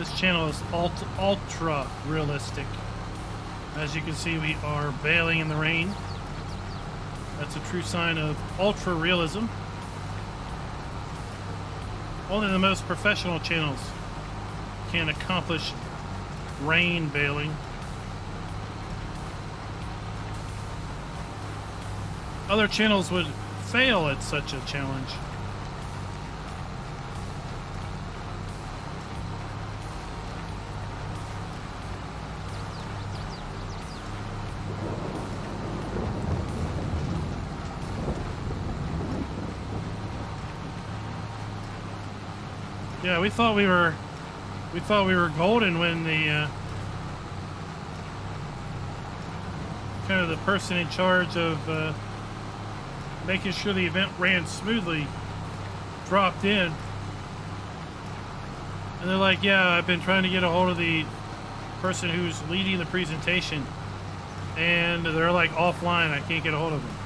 This channel is ultra realistic. As you can see, we are bailing in the rain. That's a true sign of ultra realism. Only the most professional channels can accomplish rain bailing. Other channels would fail at such a challenge. Yeah, we thought we were golden when the kind of the person in charge of making sure the event ran smoothly dropped in, and they're like, yeah, I've been trying to get a hold of the person who's leading the presentation, and they're like offline, I can't get a hold of them.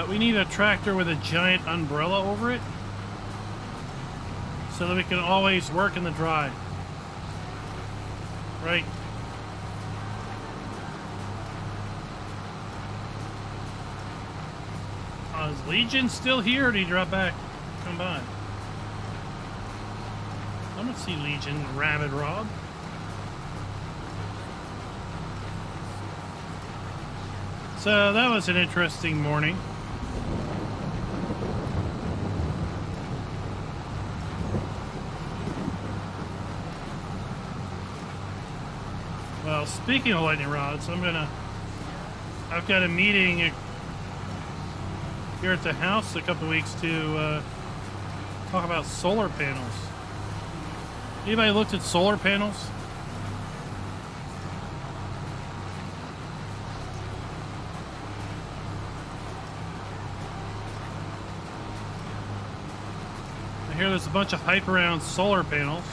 We need a tractor with a giant umbrella over it so that we can always work in the dry. Right? Is Legion still here, or did he drop back? Come by. I don't see Legion, Rabid Rob. So that was an interesting morning. Well, speaking of lightning rods, I've got a meeting here at the house in a couple of weeks to talk about solar panels. Anybody looked at solar panels? Here there's a bunch of hype around solar panels.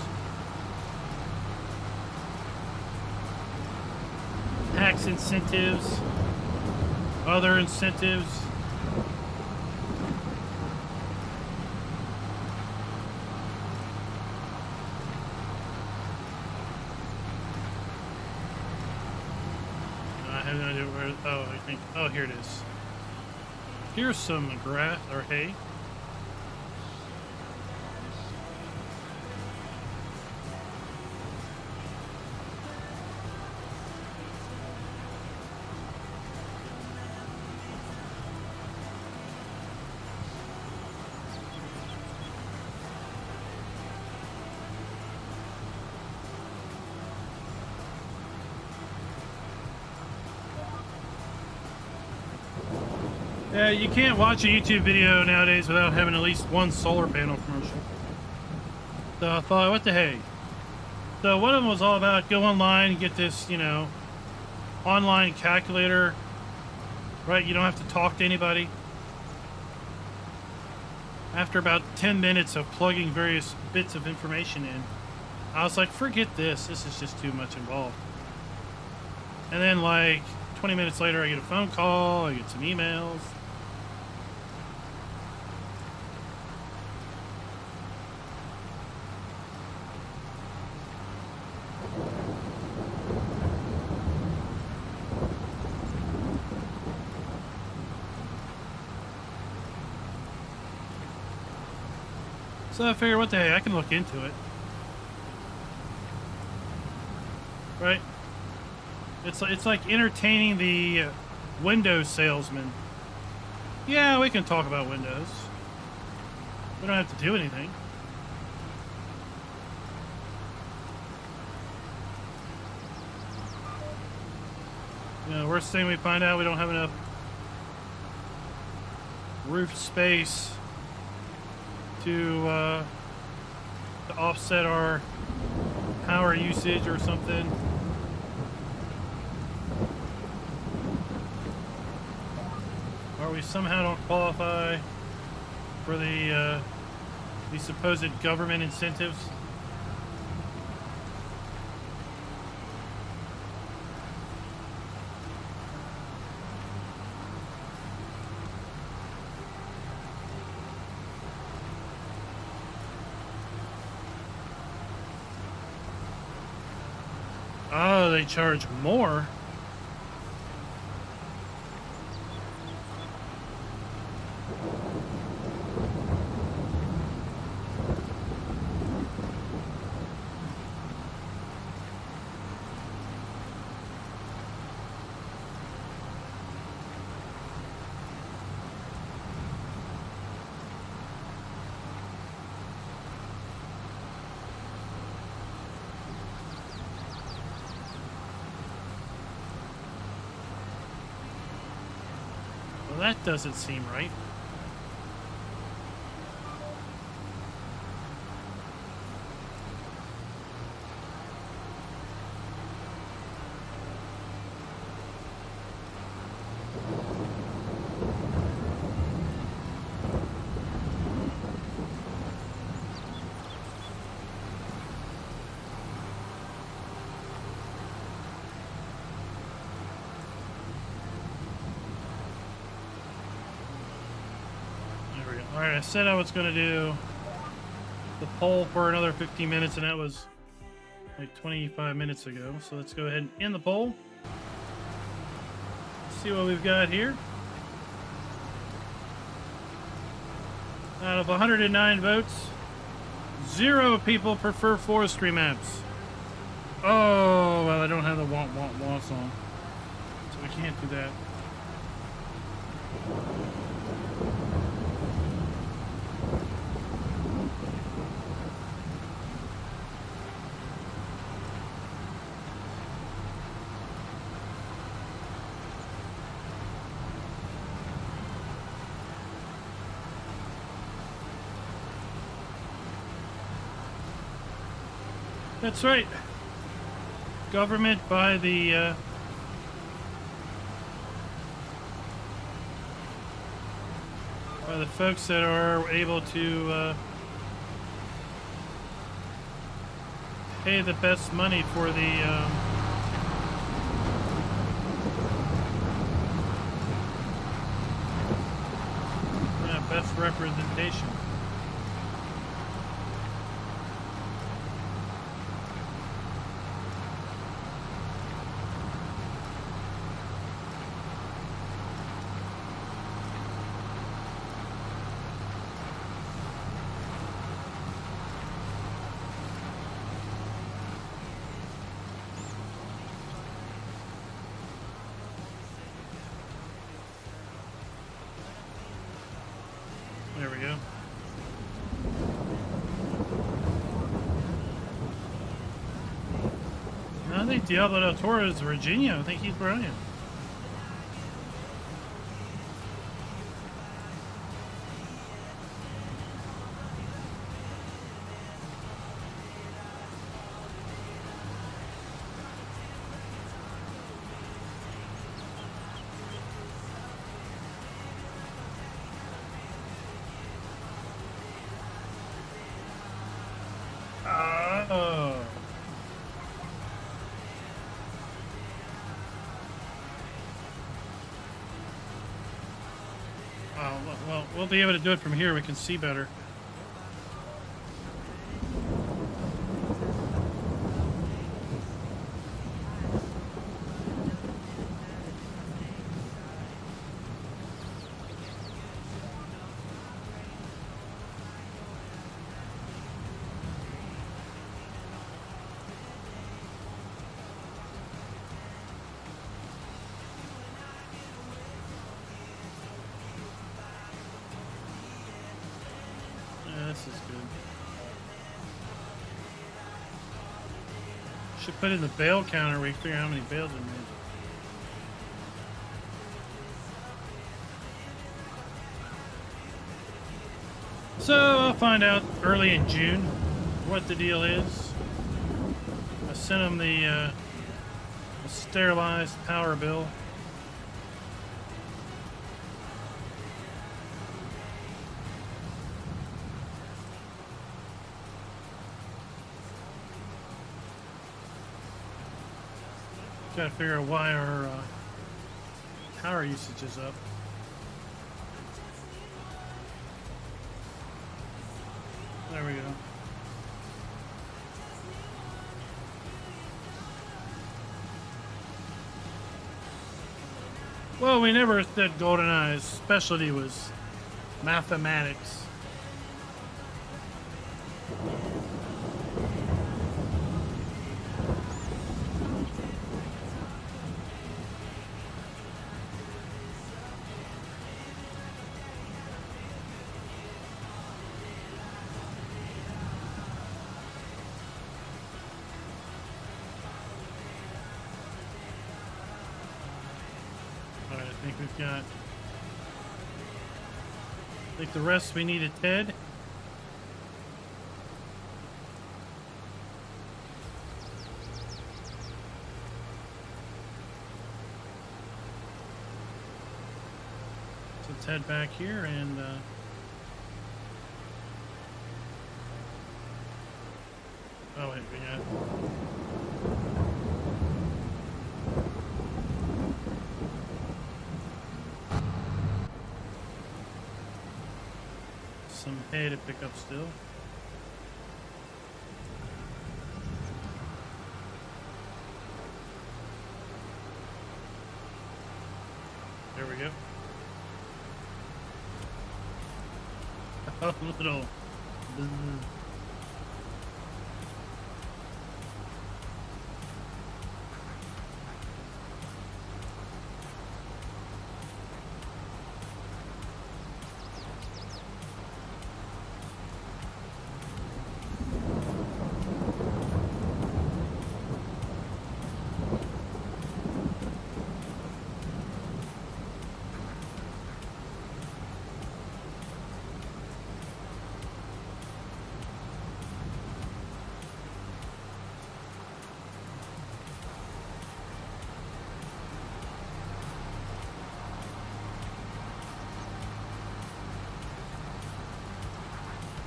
Tax incentives, other incentives. I have no idea where, oh, here it is. Here's some grass or hay. Yeah, you can't watch a YouTube video nowadays without having at least one solar panel commercial. So I thought, what the hey? So one of them was all about go online and get this, you know, online calculator, right? You don't have to talk to anybody. After about 10 minutes of plugging various bits of information in, I was like, forget this. This is just too much involved. And then like 20 minutes later, I get a phone call, I get some emails. So I figured, what the heck, I can look into it. Right? It's like entertaining the Windows salesman. Yeah, we can talk about Windows. We don't have to do anything. You know, worst thing we find out, we don't have enough roof space to offset our power usage or something. or we somehow don't qualify for the supposed government incentives. Oh, they charge more. Well, that doesn't seem right. Alright, I said I was going to do the poll for another 15 minutes, and that was like 25 minutes ago. So let's go ahead and end the poll. Let's see what we've got here. Out of 109 votes, 0 people prefer forestry maps. Oh, well, I don't have the want on, so we can't do that. That's right. Government by the folks that are able to pay the best money for the best representation. There we go. I think Diablo del Toro is Virginia. I think he's Brian. Well, we'll be able to do it from here. We can see better. This is good. Should put in the bale counter. We figure out how many bales we made. So I'll find out early in June what the deal is. I sent them the sterilized power bill. Gotta figure out why our power usage is up. There we go. Well, we never said GoldenEye's specialty was mathematics. We've got, I think the rest we need a Ted. So let's head back here and oh wait, we got some hay to pick up still. There we go. A little.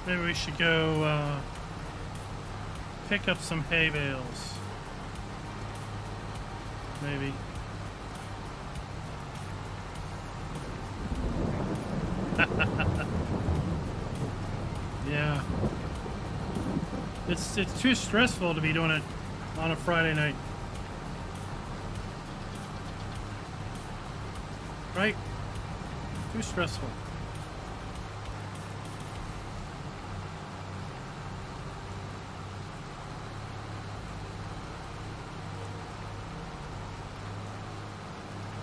Maybe we should go pick up some hay bales. Maybe. Yeah. It's too stressful to be doing it on a Friday night. Right? Too stressful.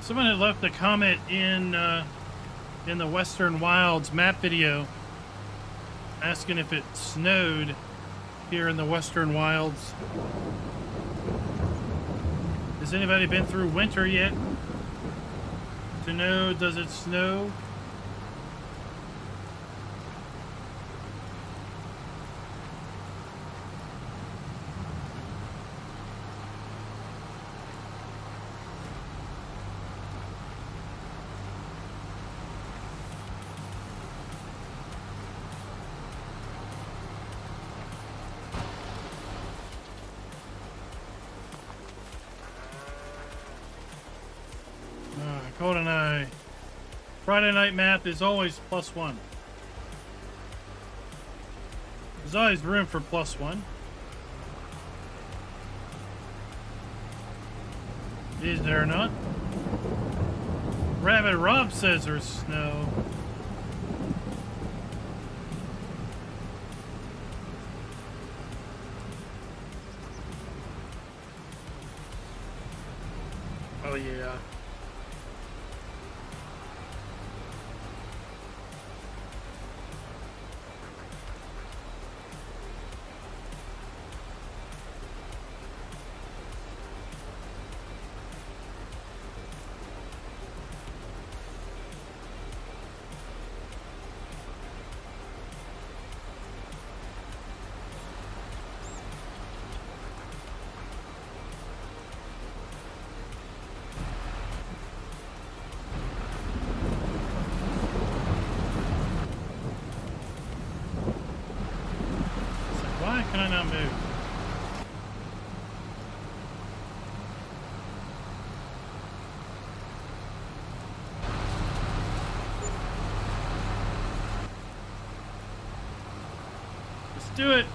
Someone had left a comment in the Western Wilds map video asking if it snowed here in the Western Wilds. Has anybody been through winter yet to know, does it snow? GoldenEye. Friday night math is always +1. There's always room for +1. Is there not? Rabbit Rob says there's snow. Oh yeah. Why can I not move? do it.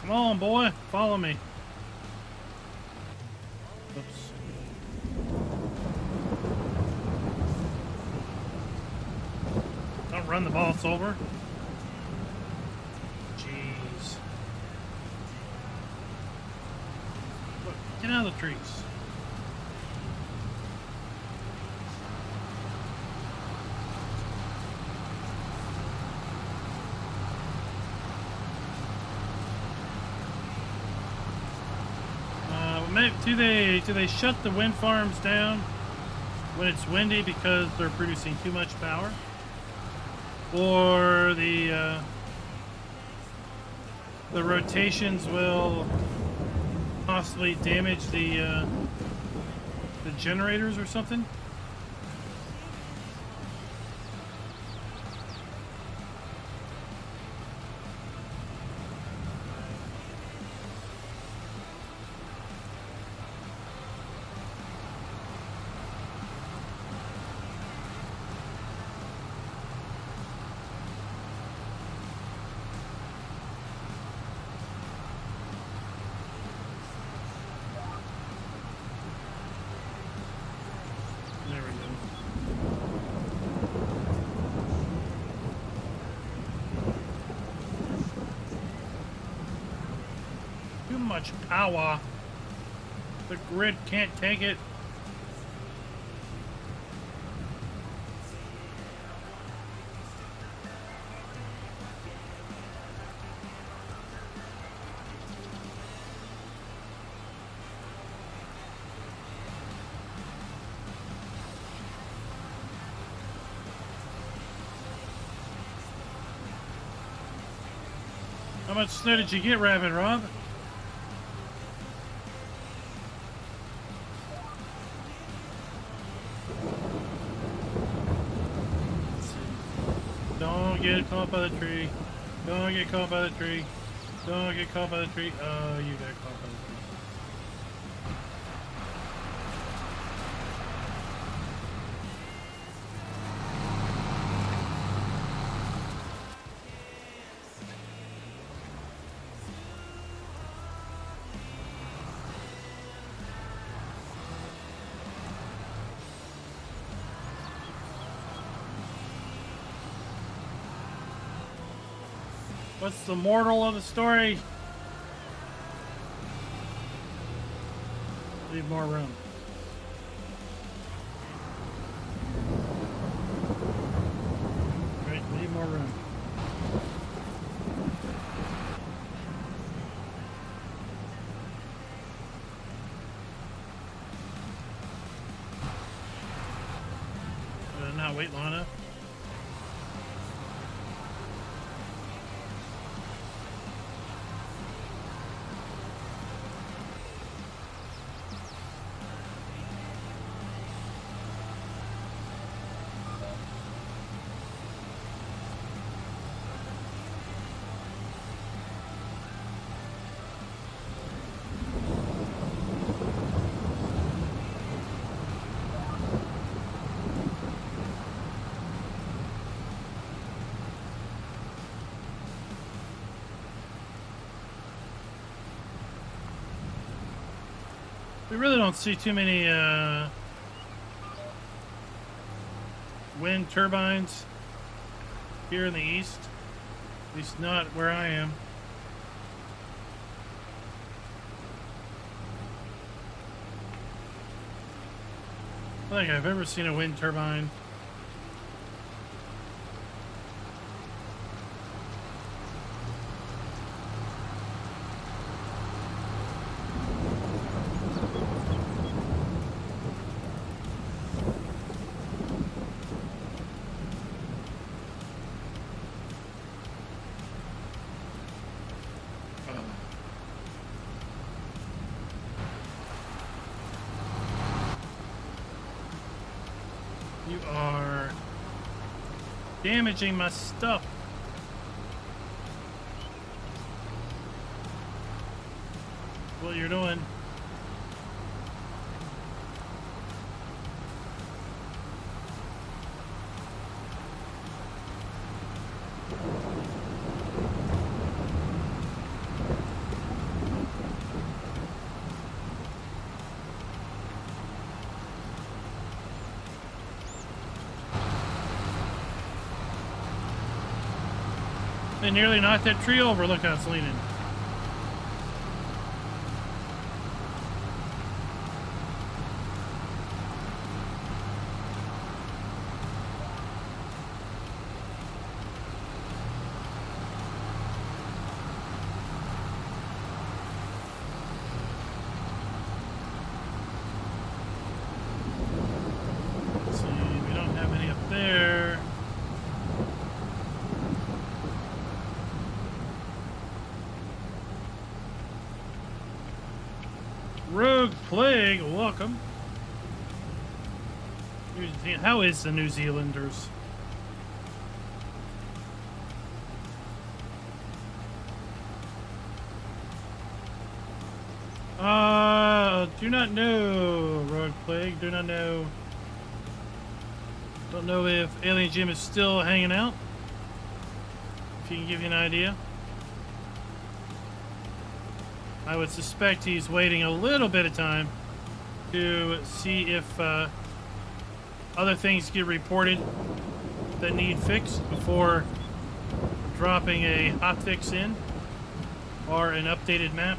Come on, boy. Follow me. Oops. Don't run the boss over. Jeez. Look, get out of the trees. Do they shut the wind farms down when it's windy because they're producing too much power, or the rotations will possibly damage the generators or something? There we go. Too much power. The grid can't take it. How much snow did you get, Rabbit Rob? Don't get caught by the tree. Don't get caught by the tree. Don't get caught by the tree. Oh, you got caught by the tree. What's the moral of the story? Leave more room. Right, leave more room. Did I not wait long enough? We really don't see too many wind turbines here in the east, at least not where I am. I don't think I've ever seen a wind turbine. You are damaging my stuff. what you're doing. They nearly knocked that tree over. Look how it's leaning. Let's see, we don't have any up there. Rogue Plague, welcome. How is the New Zealanders? Do not know, Rogue Plague, do not know. Don't know if Alien Jim is still hanging out. If he can give you an idea. I would suspect he's waiting a little bit of time to see if other things get reported that need fixed before dropping a hotfix in or an updated map.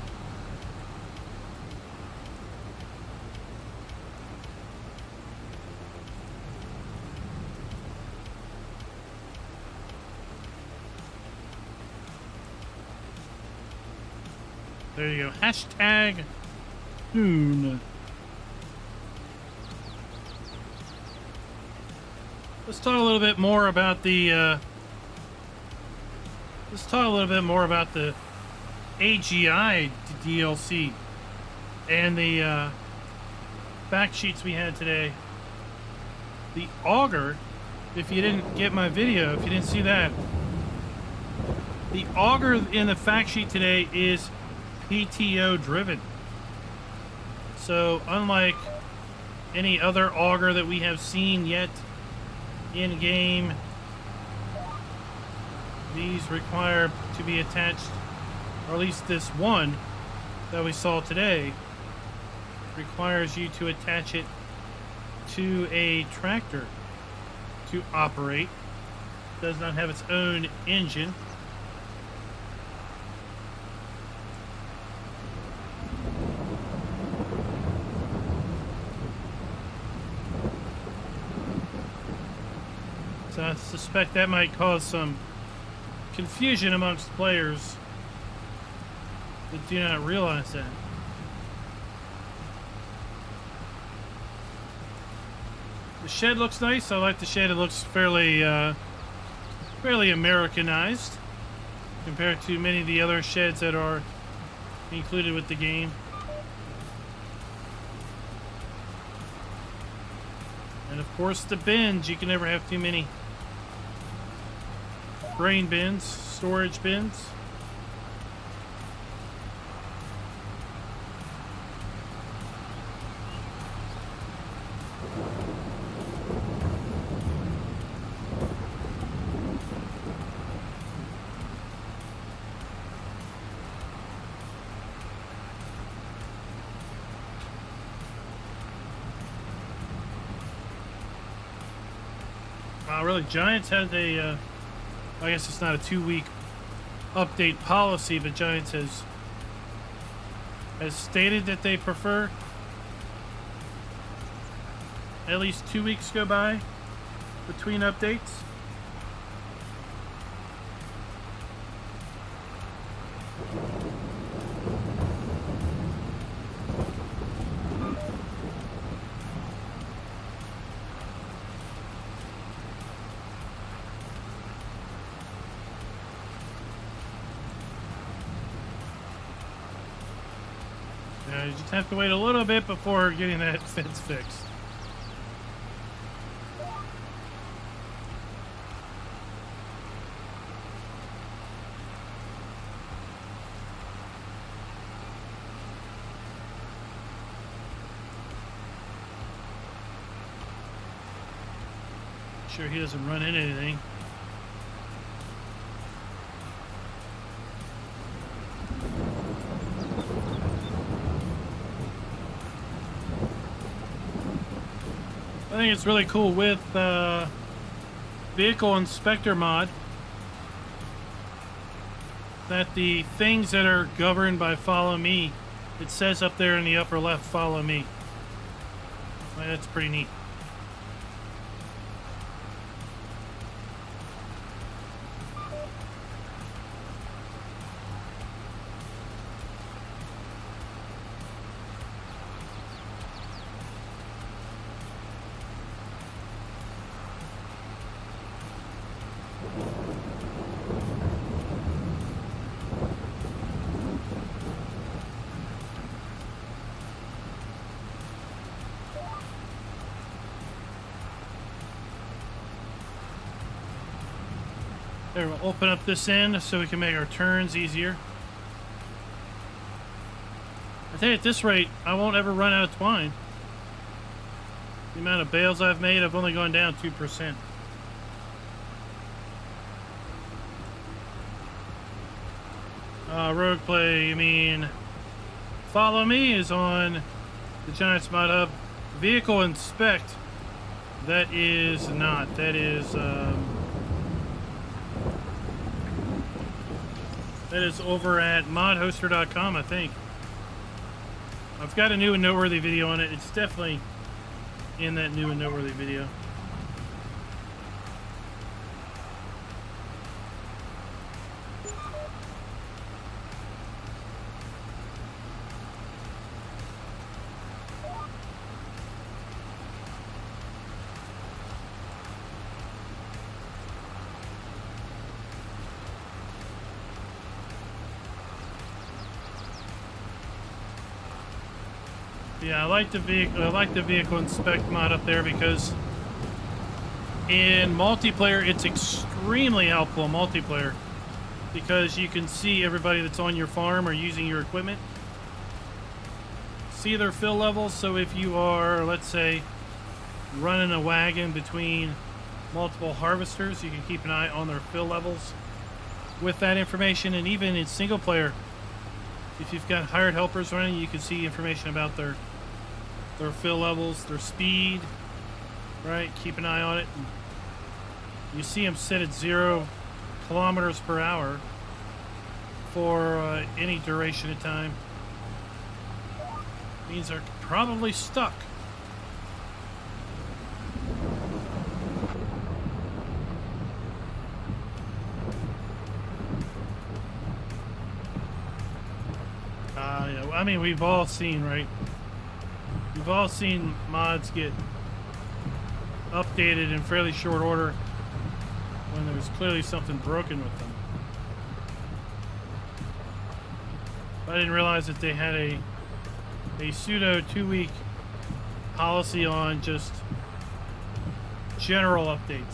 There you go. Hashtag soon. Let's talk a little bit more about the AGI DLC and the fact sheets we had today. The auger, if you didn't get my video, if you didn't see that, the auger in the fact sheet today is PTO driven. So unlike any other auger that we have seen yet in game, these require to be attached, or at least this one that we saw today requires you to attach it to a tractor to operate. It does not have its own engine. So I suspect that might cause some confusion amongst players that do not realize that. The shed looks nice. I like the shed. It looks fairly Americanized compared to many of the other sheds that are included with the game. And of course the bins. You can never have too many. Grain bins, storage bins. Wow, really? Giants had a I guess it's not a 2-week update policy, but Giants has stated that they prefer at least 2 weeks go by between updates. You just have to wait a little bit before getting that fence fixed. Sure he doesn't run into anything. I think it's really cool with vehicle inspector mod that the things that are governed by follow me, it says up there in the upper left, follow me. Well, that's pretty neat. There, we'll open up this end so we can make our turns easier. I think at this rate, I won't ever run out of twine. The amount of bales I've made, I've only gone down 2%. Road play, you mean follow me is on the Giants mod hub. Vehicle inspect, that is not. That is over at modhoster.com, I think. I've got a new and noteworthy video on it. It's definitely in that new and noteworthy video. Yeah, I like the vehicle inspect mod up there because in multiplayer it's extremely helpful in multiplayer because you can see everybody that's on your farm or using your equipment, see their fill levels. So if you are, let's say, running a wagon between multiple harvesters, you can keep an eye on their fill levels with that information. And even in single player, if you've got hired helpers running, you can see information about their fill levels, their speed, right? Keep an eye on it. And you see them sit at 0 kilometers per hour for any duration of time. Means they're probably stuck. Yeah, I mean, we've all seen, right? We've all seen mods get updated in fairly short order when there's clearly something broken with them. I didn't realize that they had a pseudo 2-week policy on just general updates.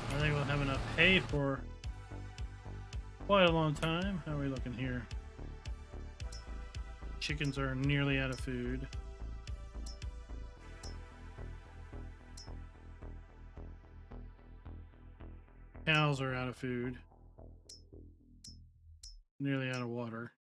I think we'll have enough hay for quite a long time. How are we looking here? Chickens are nearly out of food. Cows are out of food. Nearly out of water.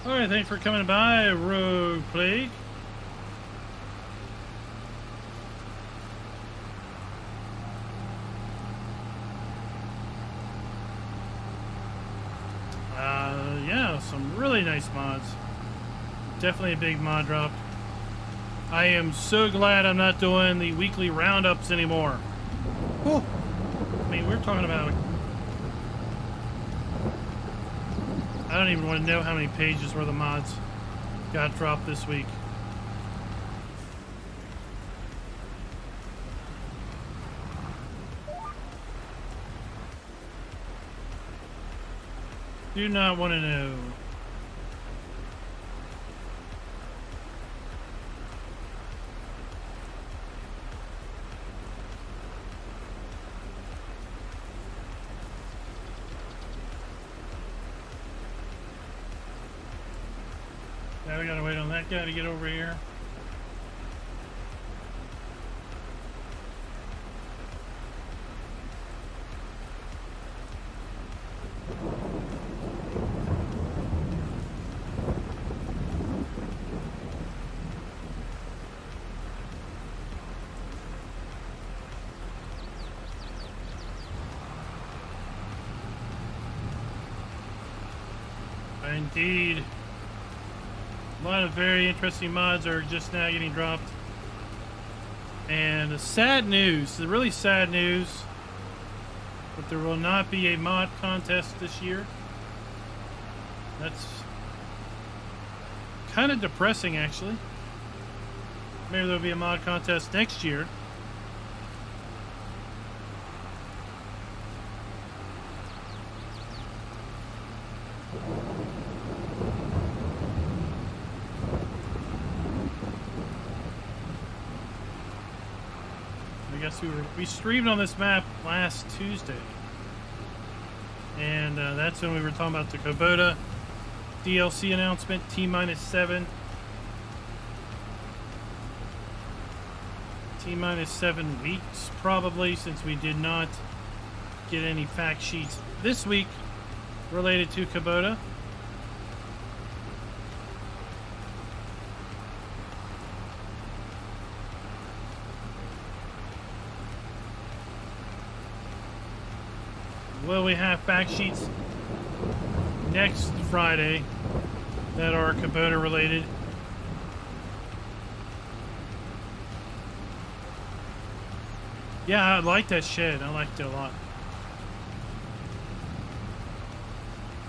Alright, thanks for coming by, Rogue Plague. some really nice mods. Definitely a big mod drop. I am so glad I'm not doing the weekly roundups anymore. Whew. I mean, we're talking about... I don't even want to know how many pages worth of mods got dropped this week. Do not want to know. Now we gotta wait on that guy to get over here. Indeed. A lot of very interesting mods are just now getting dropped. And the sad news, the really sad news, that there will not be a mod contest this year. That's kind of depressing, actually. Maybe there'll be a mod contest next year. We streamed on this map last Tuesday, and that's when we were talking about the Kubota DLC announcement, T-7. T-7 weeks, probably, since we did not get any fact sheets this week related to Kubota. Will we have fact sheets next Friday that are Kubota related? Yeah, I like that shed. I liked it a lot.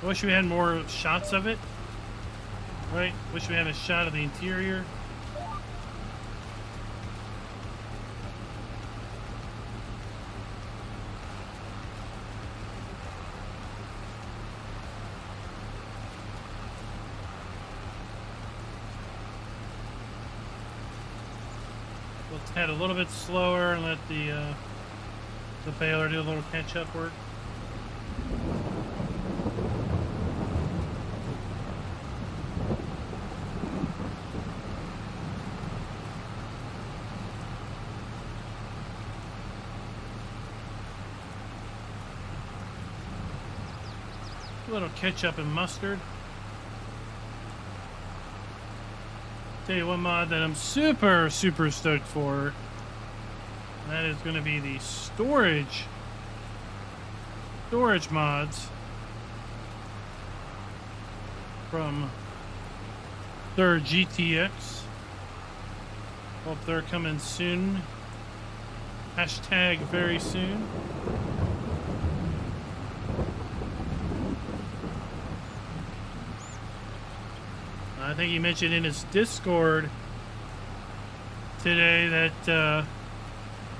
I wish we had more shots of it. Right? Wish we had a shot of the interior. Let's head a little bit slower and let the baler do a little catch-up work. A little ketchup and mustard. Tell you one mod that I'm super stoked for. That is going to be the storage mods from their GTX. Hope they're coming soon. Hashtag very soon. I think he mentioned in his Discord today that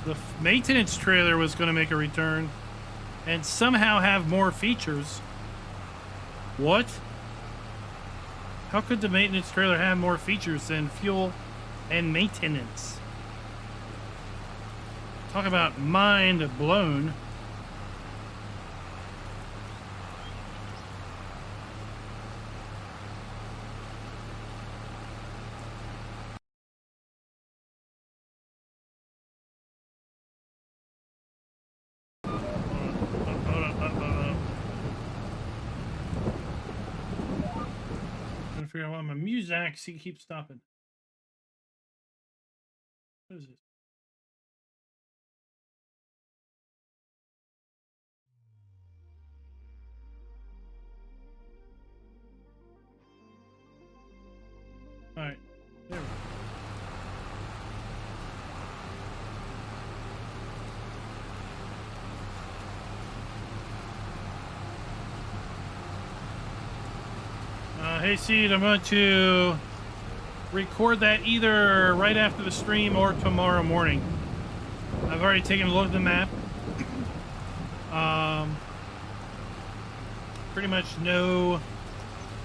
the maintenance trailer was going to make a return and somehow have more features. What? How could the maintenance trailer have more features than fuel and maintenance? Talk about mind blown. Figure out why my music keeps stopping. What is this? Hayseed, I'm going to record that either right after the stream or tomorrow morning. I've already taken a look at the map. Pretty much know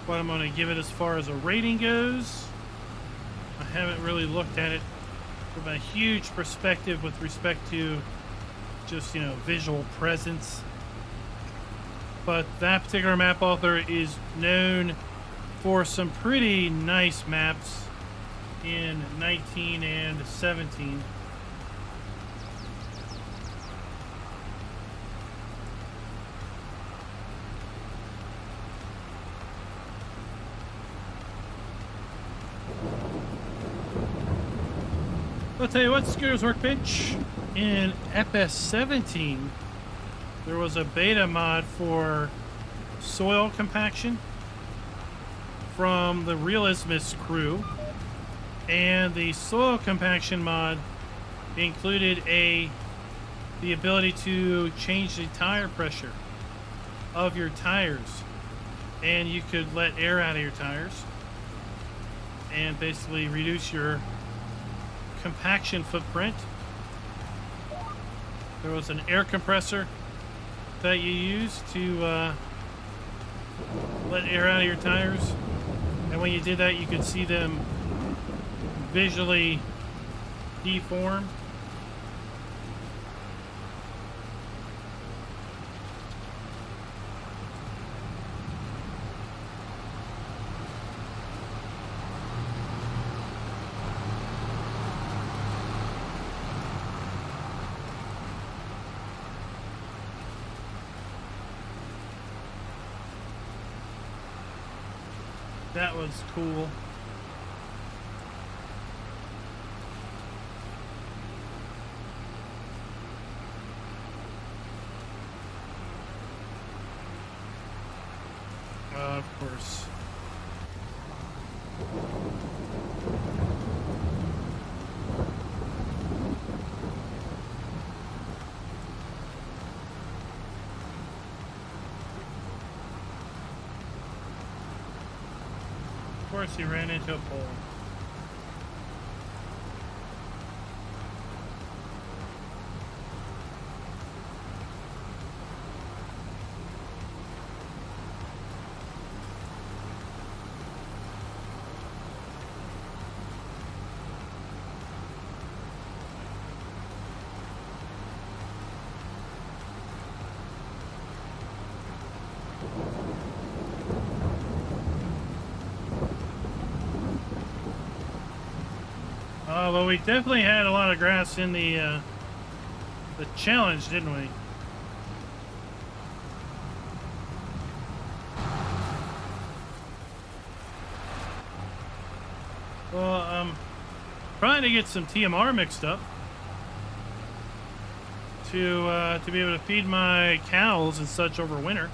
what I'm going to give it as far as a rating goes. I haven't really looked at it from a huge perspective with respect to just, you know, visual presence. But that particular map author is known for some pretty nice maps in 19 and 17. I'll tell you what, Scooter's Workbench, in FS17, there was a beta mod for soil compaction from the Realismus crew, and the soil compaction mod included the ability to change the tire pressure of your tires, and you could let air out of your tires and basically reduce your compaction footprint. There was an air compressor that you use to let air out of your tires, and when you did that you could see them visually deform. That was cool. Of course. Of course, he ran into a pole. Well, we definitely had a lot of grass in the challenge, didn't we? Well, I'm trying to get some TMR mixed up to be able to feed my cows and such over winter.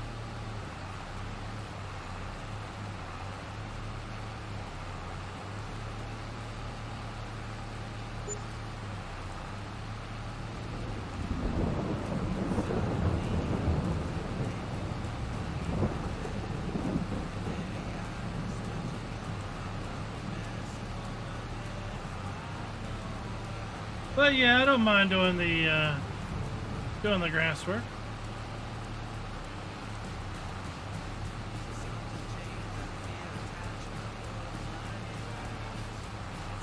But yeah, I don't mind doing the grass work.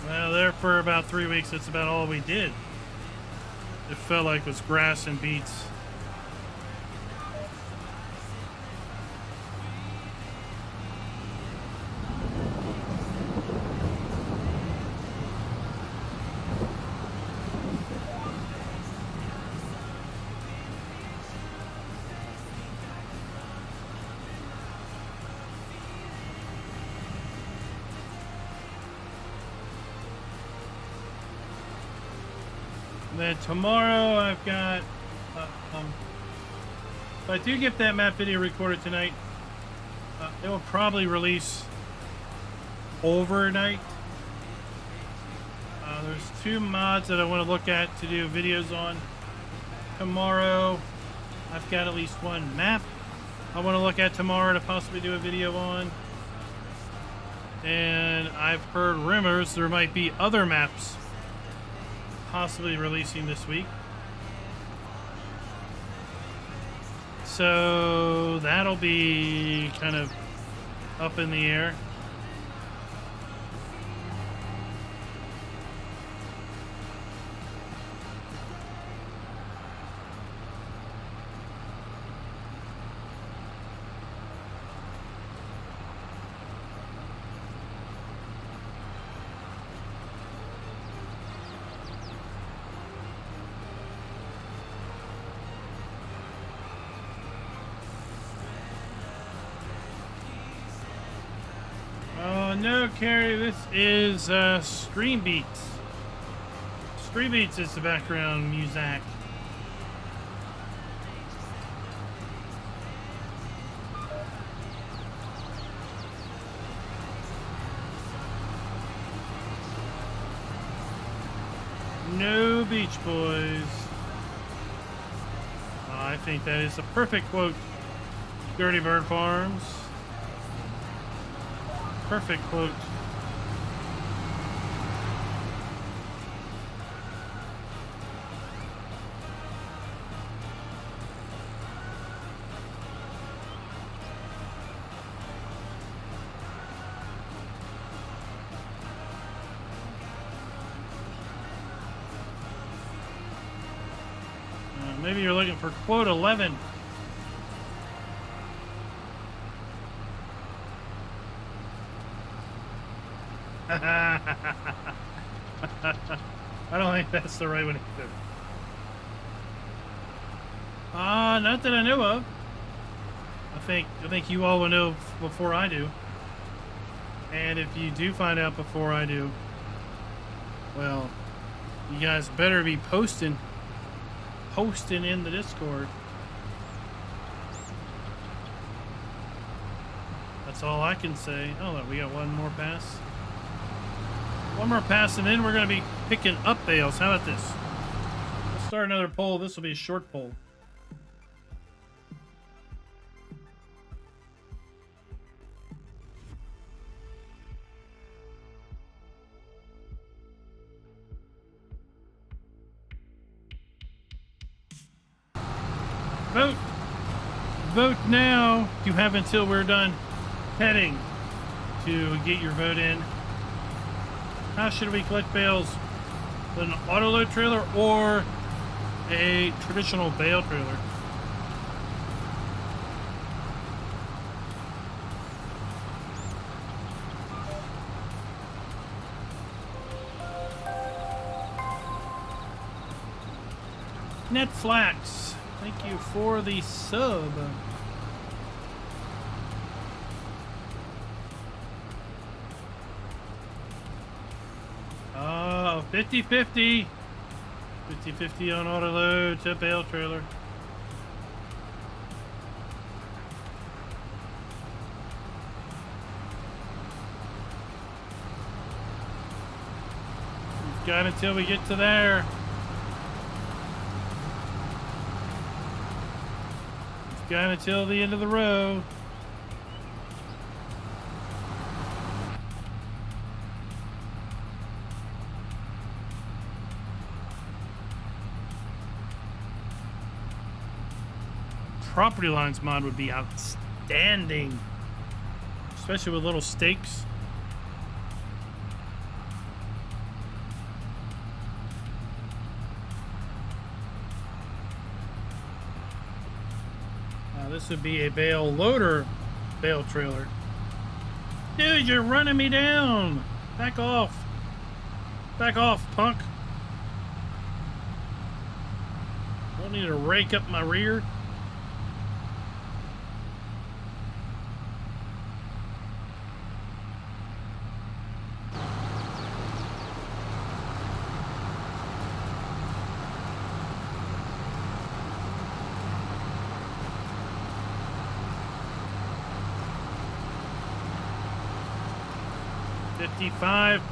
Well, there for about 3 weeks, that's about all we did. It felt like it was grass and beets. Then tomorrow I've got, if I do get that map video recorded tonight, it will probably release overnight. There's 2 mods that I want to look at to do videos on. Tomorrow I've got at least 1 map I want to look at tomorrow to possibly do a video on. And I've heard rumors there might be other maps possibly releasing this week. So that'll be kind of up in the air. No, Carrie, this is Stream Beats. Stream Beats is the background music. No Beach Boys. I think that is a perfect quote. Dirty Bird Farms. Perfect quote. Maybe you're looking for quote 11. I don't think that's the right one either. Not that I know of. I think you all will know before I do. And if you do find out before I do, well, you guys better be posting in the Discord. That's all I can say. Oh, we got one more pass. One more pass, and then we're going to be picking up bales. How about this? Let's start another poll. This will be a short poll. Vote! Vote now! You have until we're done heading to get your vote in. How should we collect bales? An autoload trailer or a traditional bale trailer? Netflix, thank you for the sub. 50-50. 50-50 on autoload to bale trailer. We've got until we get to there. We've got until the end of the row. Property lines mod would be outstanding, especially with little stakes. Now this would be a bale loader bale trailer. Dude, you're running me down. Back off. Back off, punk. Don't need to rake up my rear.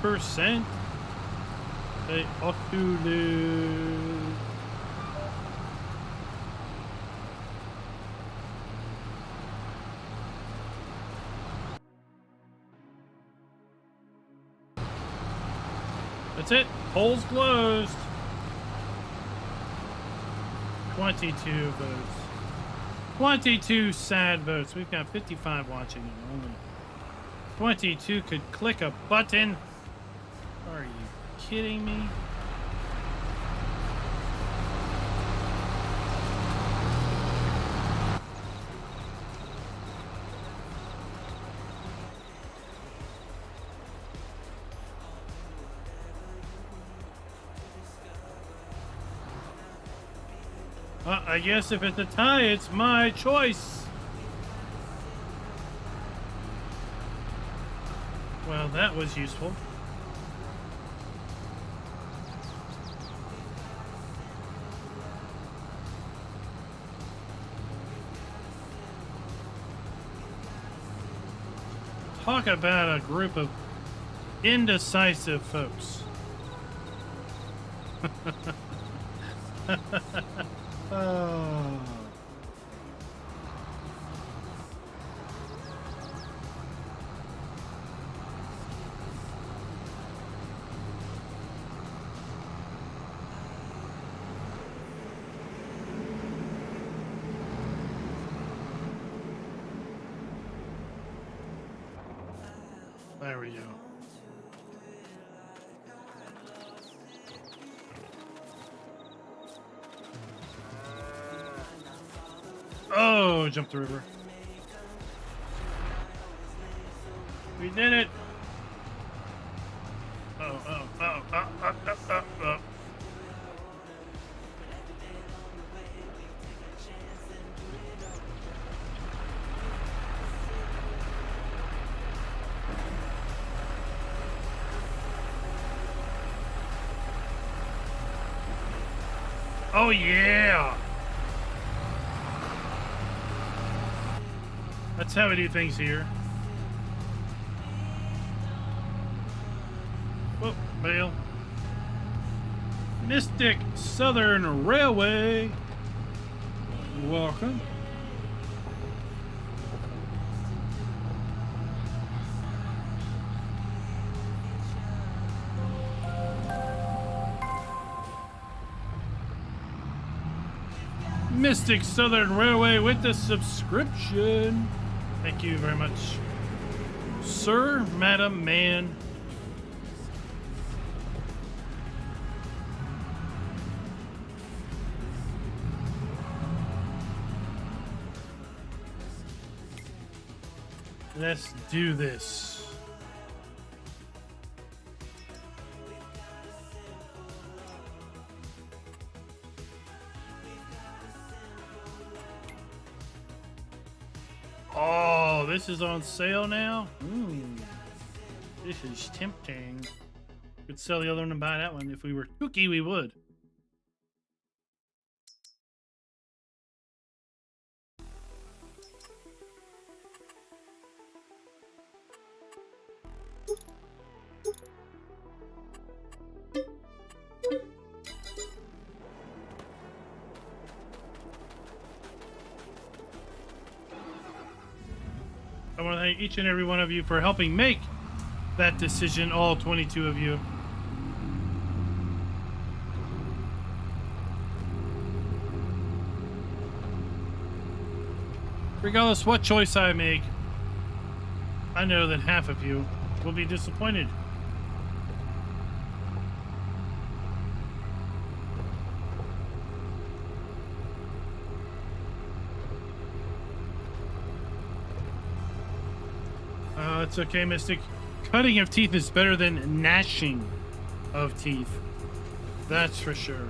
%. They ought to lose. That's it. Polls closed. 22 votes. 22 sad votes. We've got 55 watching and only 22 could click a button. Are you kidding me? I guess if it's a tie, it's my choice. Well, that was useful. Talk about a group of indecisive folks. Oh. There we go. Oh, jump the river. We did it. Oh. Oh, yeah. That's how we do things here. Whoop, Bale. Mystic Southern Railway. Welcome. Mystic Southern Railway with the subscription. Thank you very much, sir, madam, man. Let's do this. Oh, this is on sale now? Ooh, this is tempting. Could sell the other one and buy that one. If we were kooky, we would. I want to thank each and every one of you for helping make that decision, all 22 of you. Regardless what choice I make, I know that half of you will be disappointed. It's okay, Mystic. Cutting of teeth is better than gnashing of teeth. That's for sure.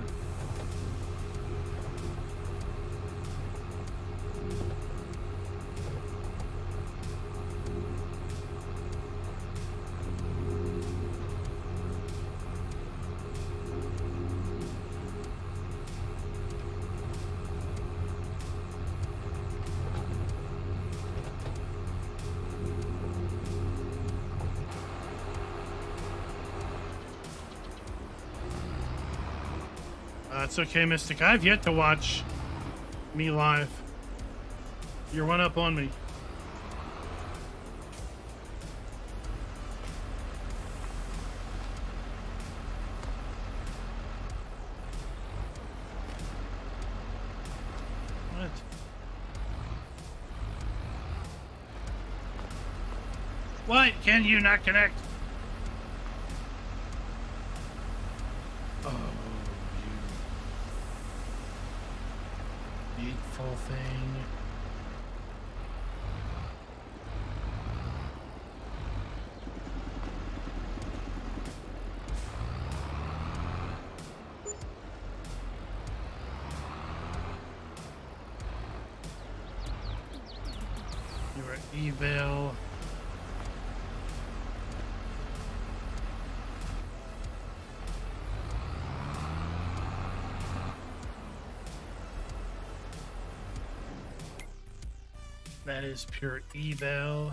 It's okay, Mystic. I've yet to watch me live. You're one up on me. What? Can you not connect? Oh, you hateful thing. You are evil. That is pure evil.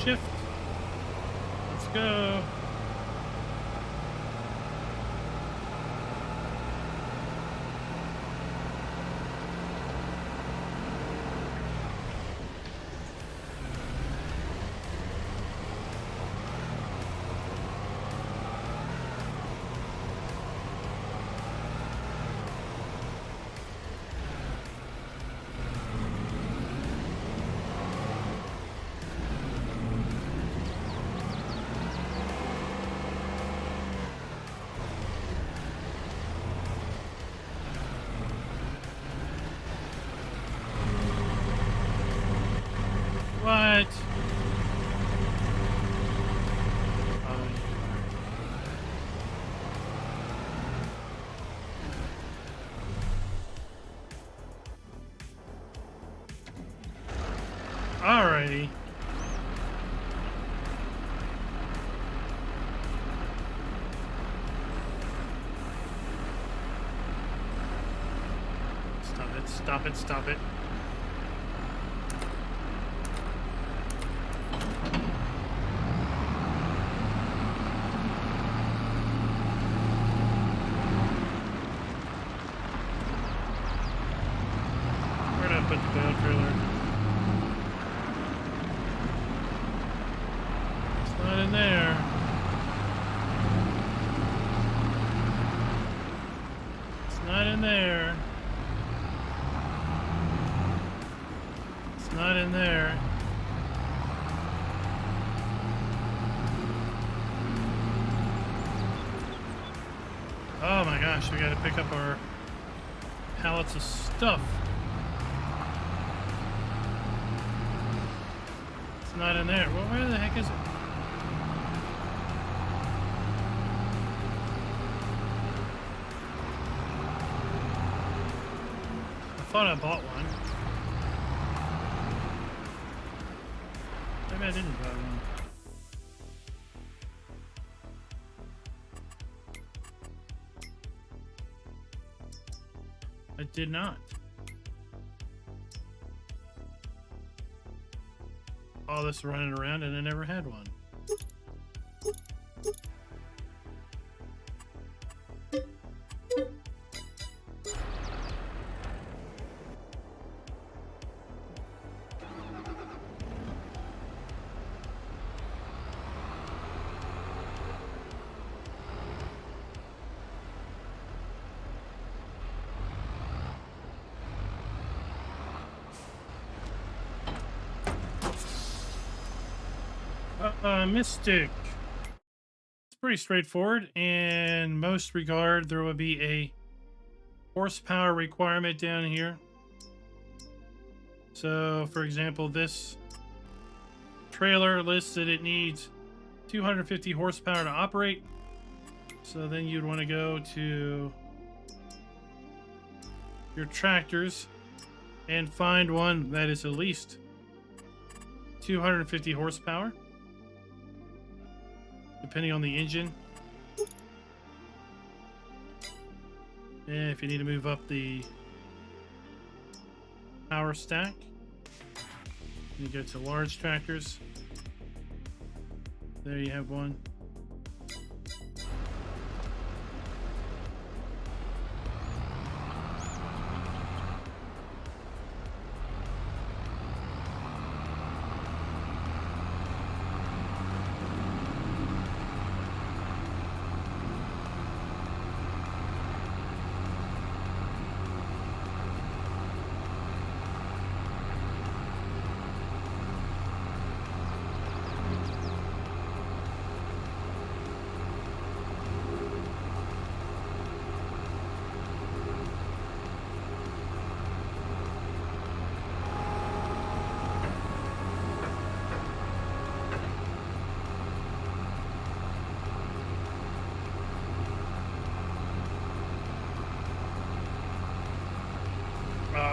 Shift. Let's go. What? Oh, alrighty. Stop it, stop it, stop it. Where'd I put the Bale trailer? It's not in there. It's not in there. It's not in there. Oh my gosh, we gotta pick up our pallets of stuff. It's not in there. Well, where the heck is it? I thought I bought one. Maybe I didn't buy one. I did not. All this running around and I never had one. Mystic. It's pretty straightforward. In most regard, there will be a horsepower requirement down here. So, for example, this trailer lists that it needs 250 horsepower to operate. So then you'd want to go to your tractors and find one that is at least 250 horsepower. Depending on the engine. And if you need to move up the power stack. You go to large tractors. There you have one.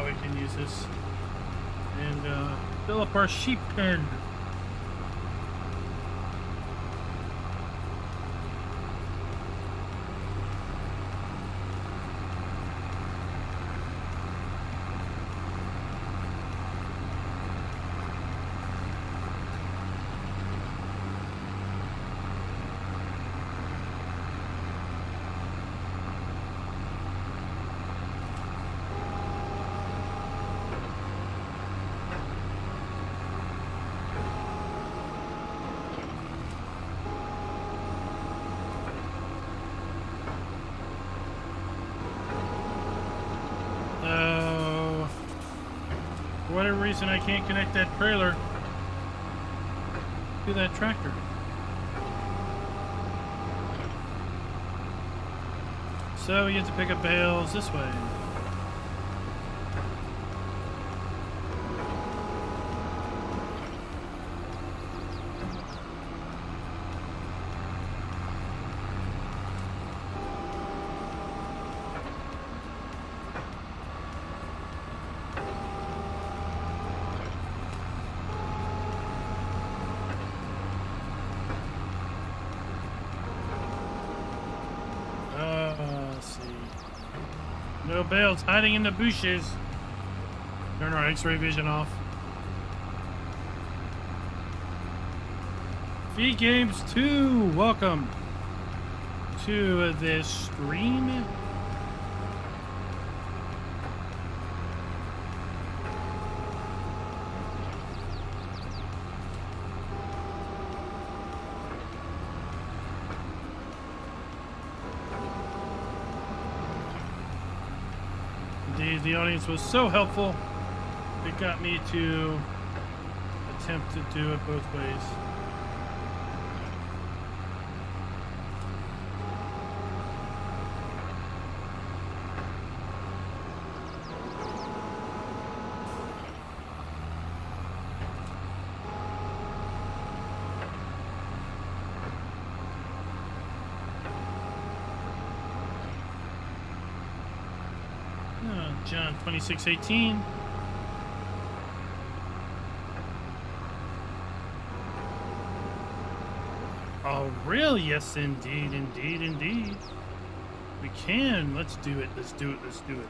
We can use this and fill up our sheep pen. For whatever reason, I can't connect that trailer to that tractor. So you have to pick up bales this way. Let's see. No bales hiding in the bushes. Turn our X-ray vision off. V Games 2, welcome to this stream. The audience was so helpful, it got me to attempt to do it both ways. John 26:18. Oh, really? Yes, indeed, indeed, indeed. We can. Let's do it. Let's do it. Let's do it.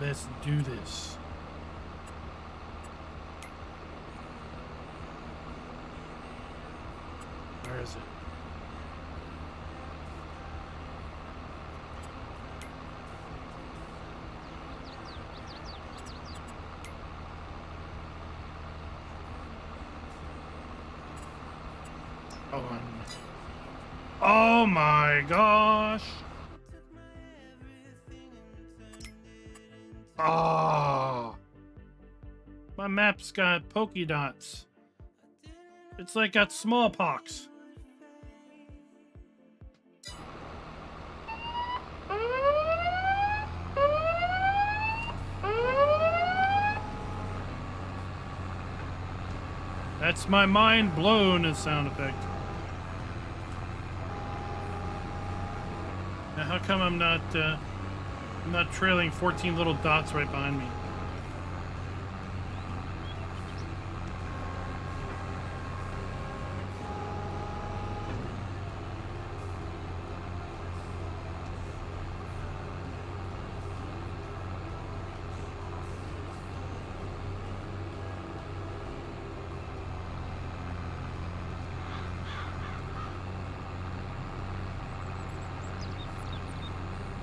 Let's do this. Where is it? Oh my gosh. Oh. My map's got polka dots. It's like got smallpox. That's my mind blown as sound effect. Now, how come I'm not trailing 14 little dots right behind me?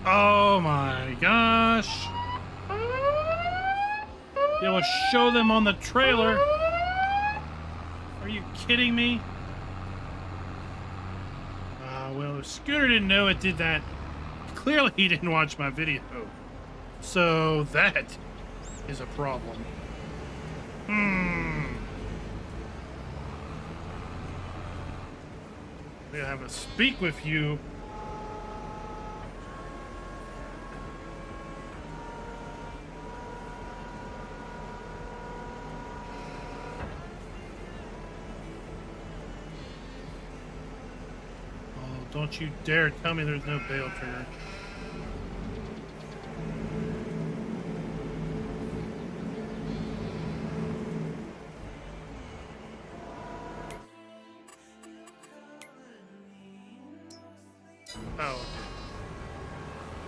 Oh my gosh. It will show them on the trailer. Are you kidding me? Well, if Scooter didn't know it did that, clearly he didn't watch my video. So that is a problem. We have a speak with you. Don't you dare tell me there's no Bale trigger. Oh, okay.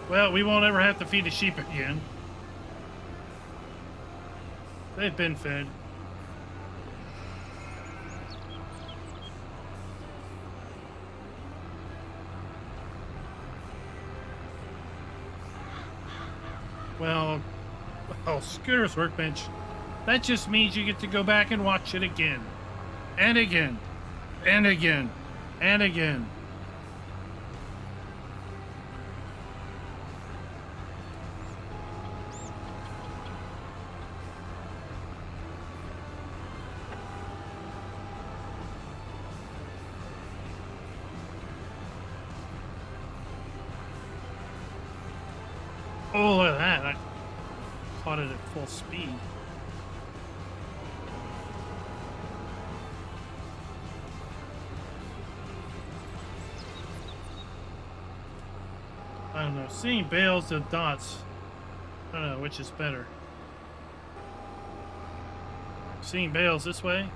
Well, we won't ever have to feed the sheep again. They've been fed. Well, Scooter's Workbench, that just means you get to go back and watch it again. And again. And again. And again. Oh, look at that. I caught it at full speed. I don't know. Seeing bales of dots, I don't know which is better. Seeing bales this way.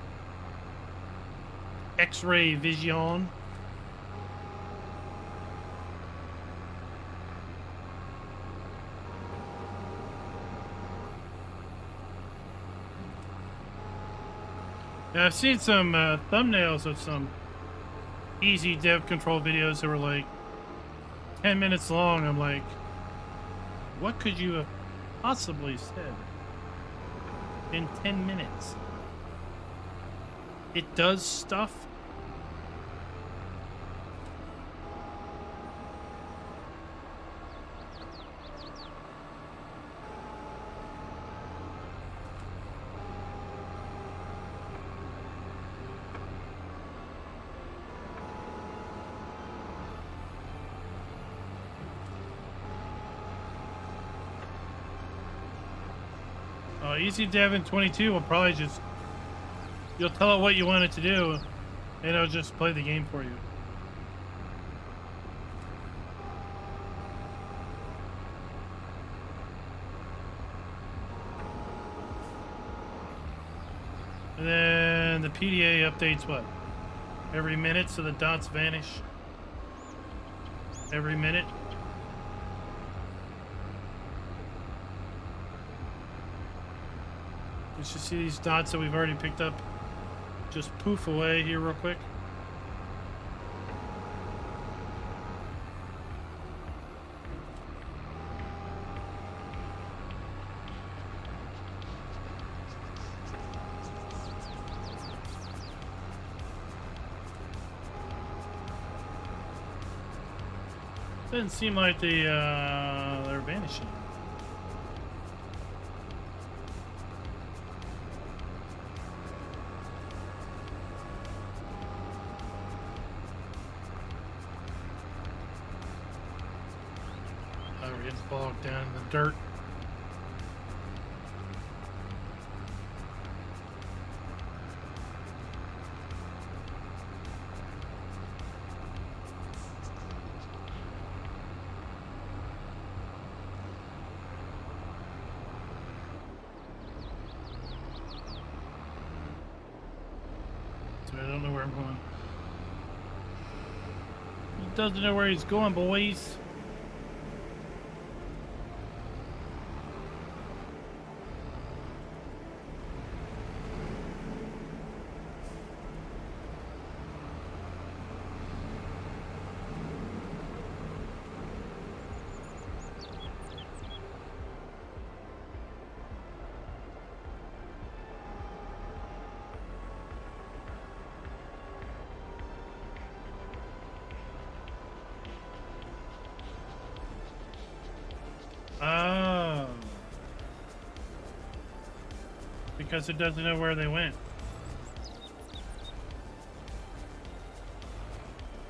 X-ray vision. Now, I've seen some thumbnails of some easy dev control videos that were like 10 minutes long. I'm like, what could you have possibly said in 10 minutes? It does stuff. Easy Dev in 22 will probably just, you'll tell it what you want it to do, and it'll just play the game for you. And then the PDA updates what? Every minute, so the dots vanish. Every minute. You should see these dots that we've already picked up just poof away here real quick. Doesn't seem like they're vanishing. We're getting bogged down in the dirt. So I don't know where I'm going. He doesn't know where he's going, boys. Oh. Because it doesn't know where they went.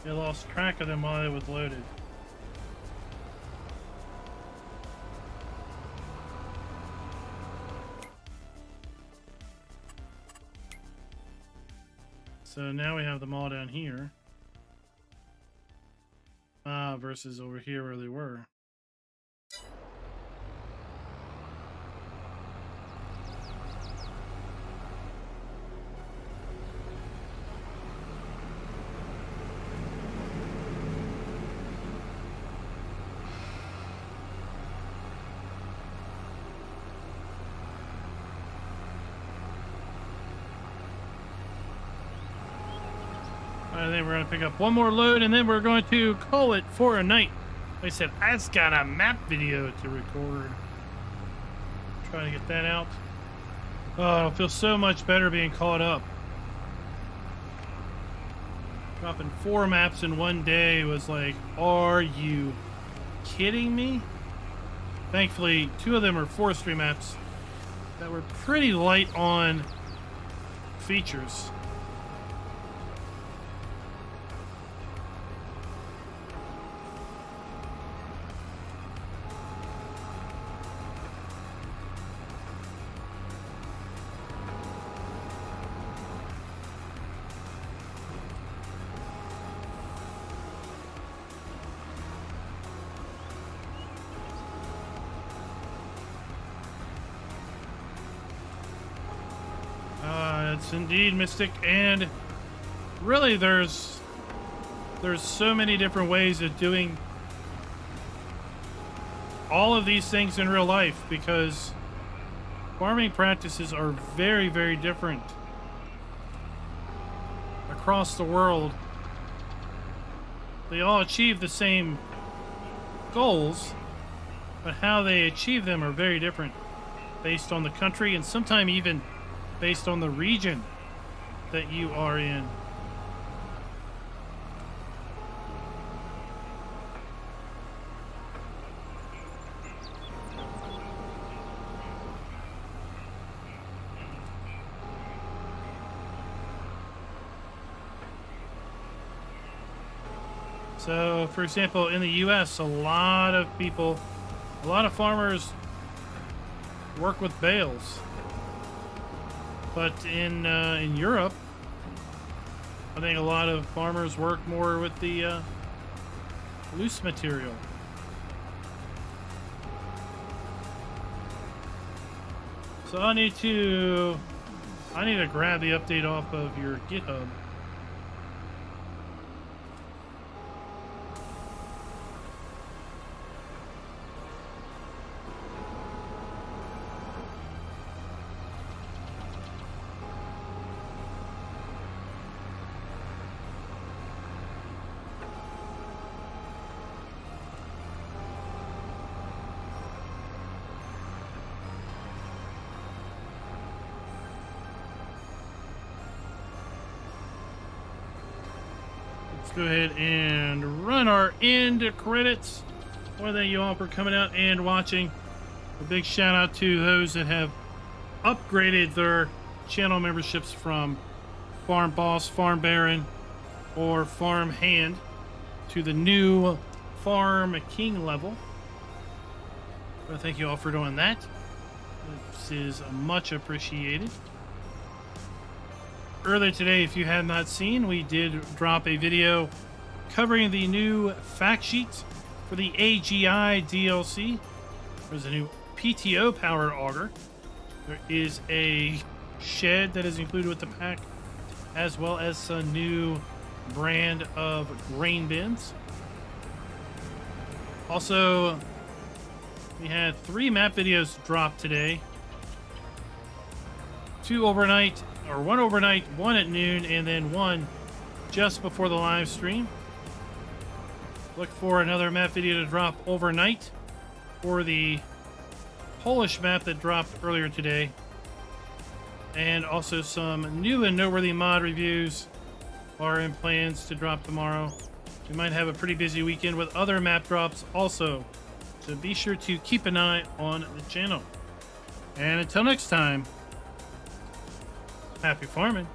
It lost track of them while it was loaded. So now we have them all down here. Versus over here where they were. I think we're going to pick up one more load and then we're going to call it for a night. Like I said, I just got a map video to record. Trying to get that out. Oh, it feels so much better being caught up. Dropping 4 maps in one day was like, are you kidding me? Thankfully, 2 of them are forestry maps that were pretty light on features. It's indeed Mystic, and really there's so many different ways of doing all of these things in real life, because farming practices are very, very different across the world. They all achieve the same goals, but how they achieve them are very different based on the country and sometimes even based on the region that you are in. So, for example, in the US, a lot of farmers work with bales. But in Europe, I think a lot of farmers work more with the loose material. So I need to grab the update off of your GitHub. Go ahead and run our end credits. I want to thank you all for coming out and watching. A big shout out to those that have upgraded their channel memberships from Farm Boss, Farm Baron, or Farm Hand to the new Farm King level. I thank you all for doing that. This is much appreciated. Earlier today, if you have not seen, we did drop a video covering the new fact sheet for the AGI DLC. There's a new PTO powered auger. There is a shed that is included with the pack, as well as a new brand of grain bins. Also, we had 3 map videos dropped today. 2 overnight, or 1 overnight, 1 at noon, and then 1 just before the live stream. Look for another map video to drop overnight for the Polish map that dropped earlier today. And also some new and noteworthy mod reviews are in plans to drop tomorrow. We might have a pretty busy weekend with other map drops also So be sure to keep an eye on the channel. And until next time, happy farming.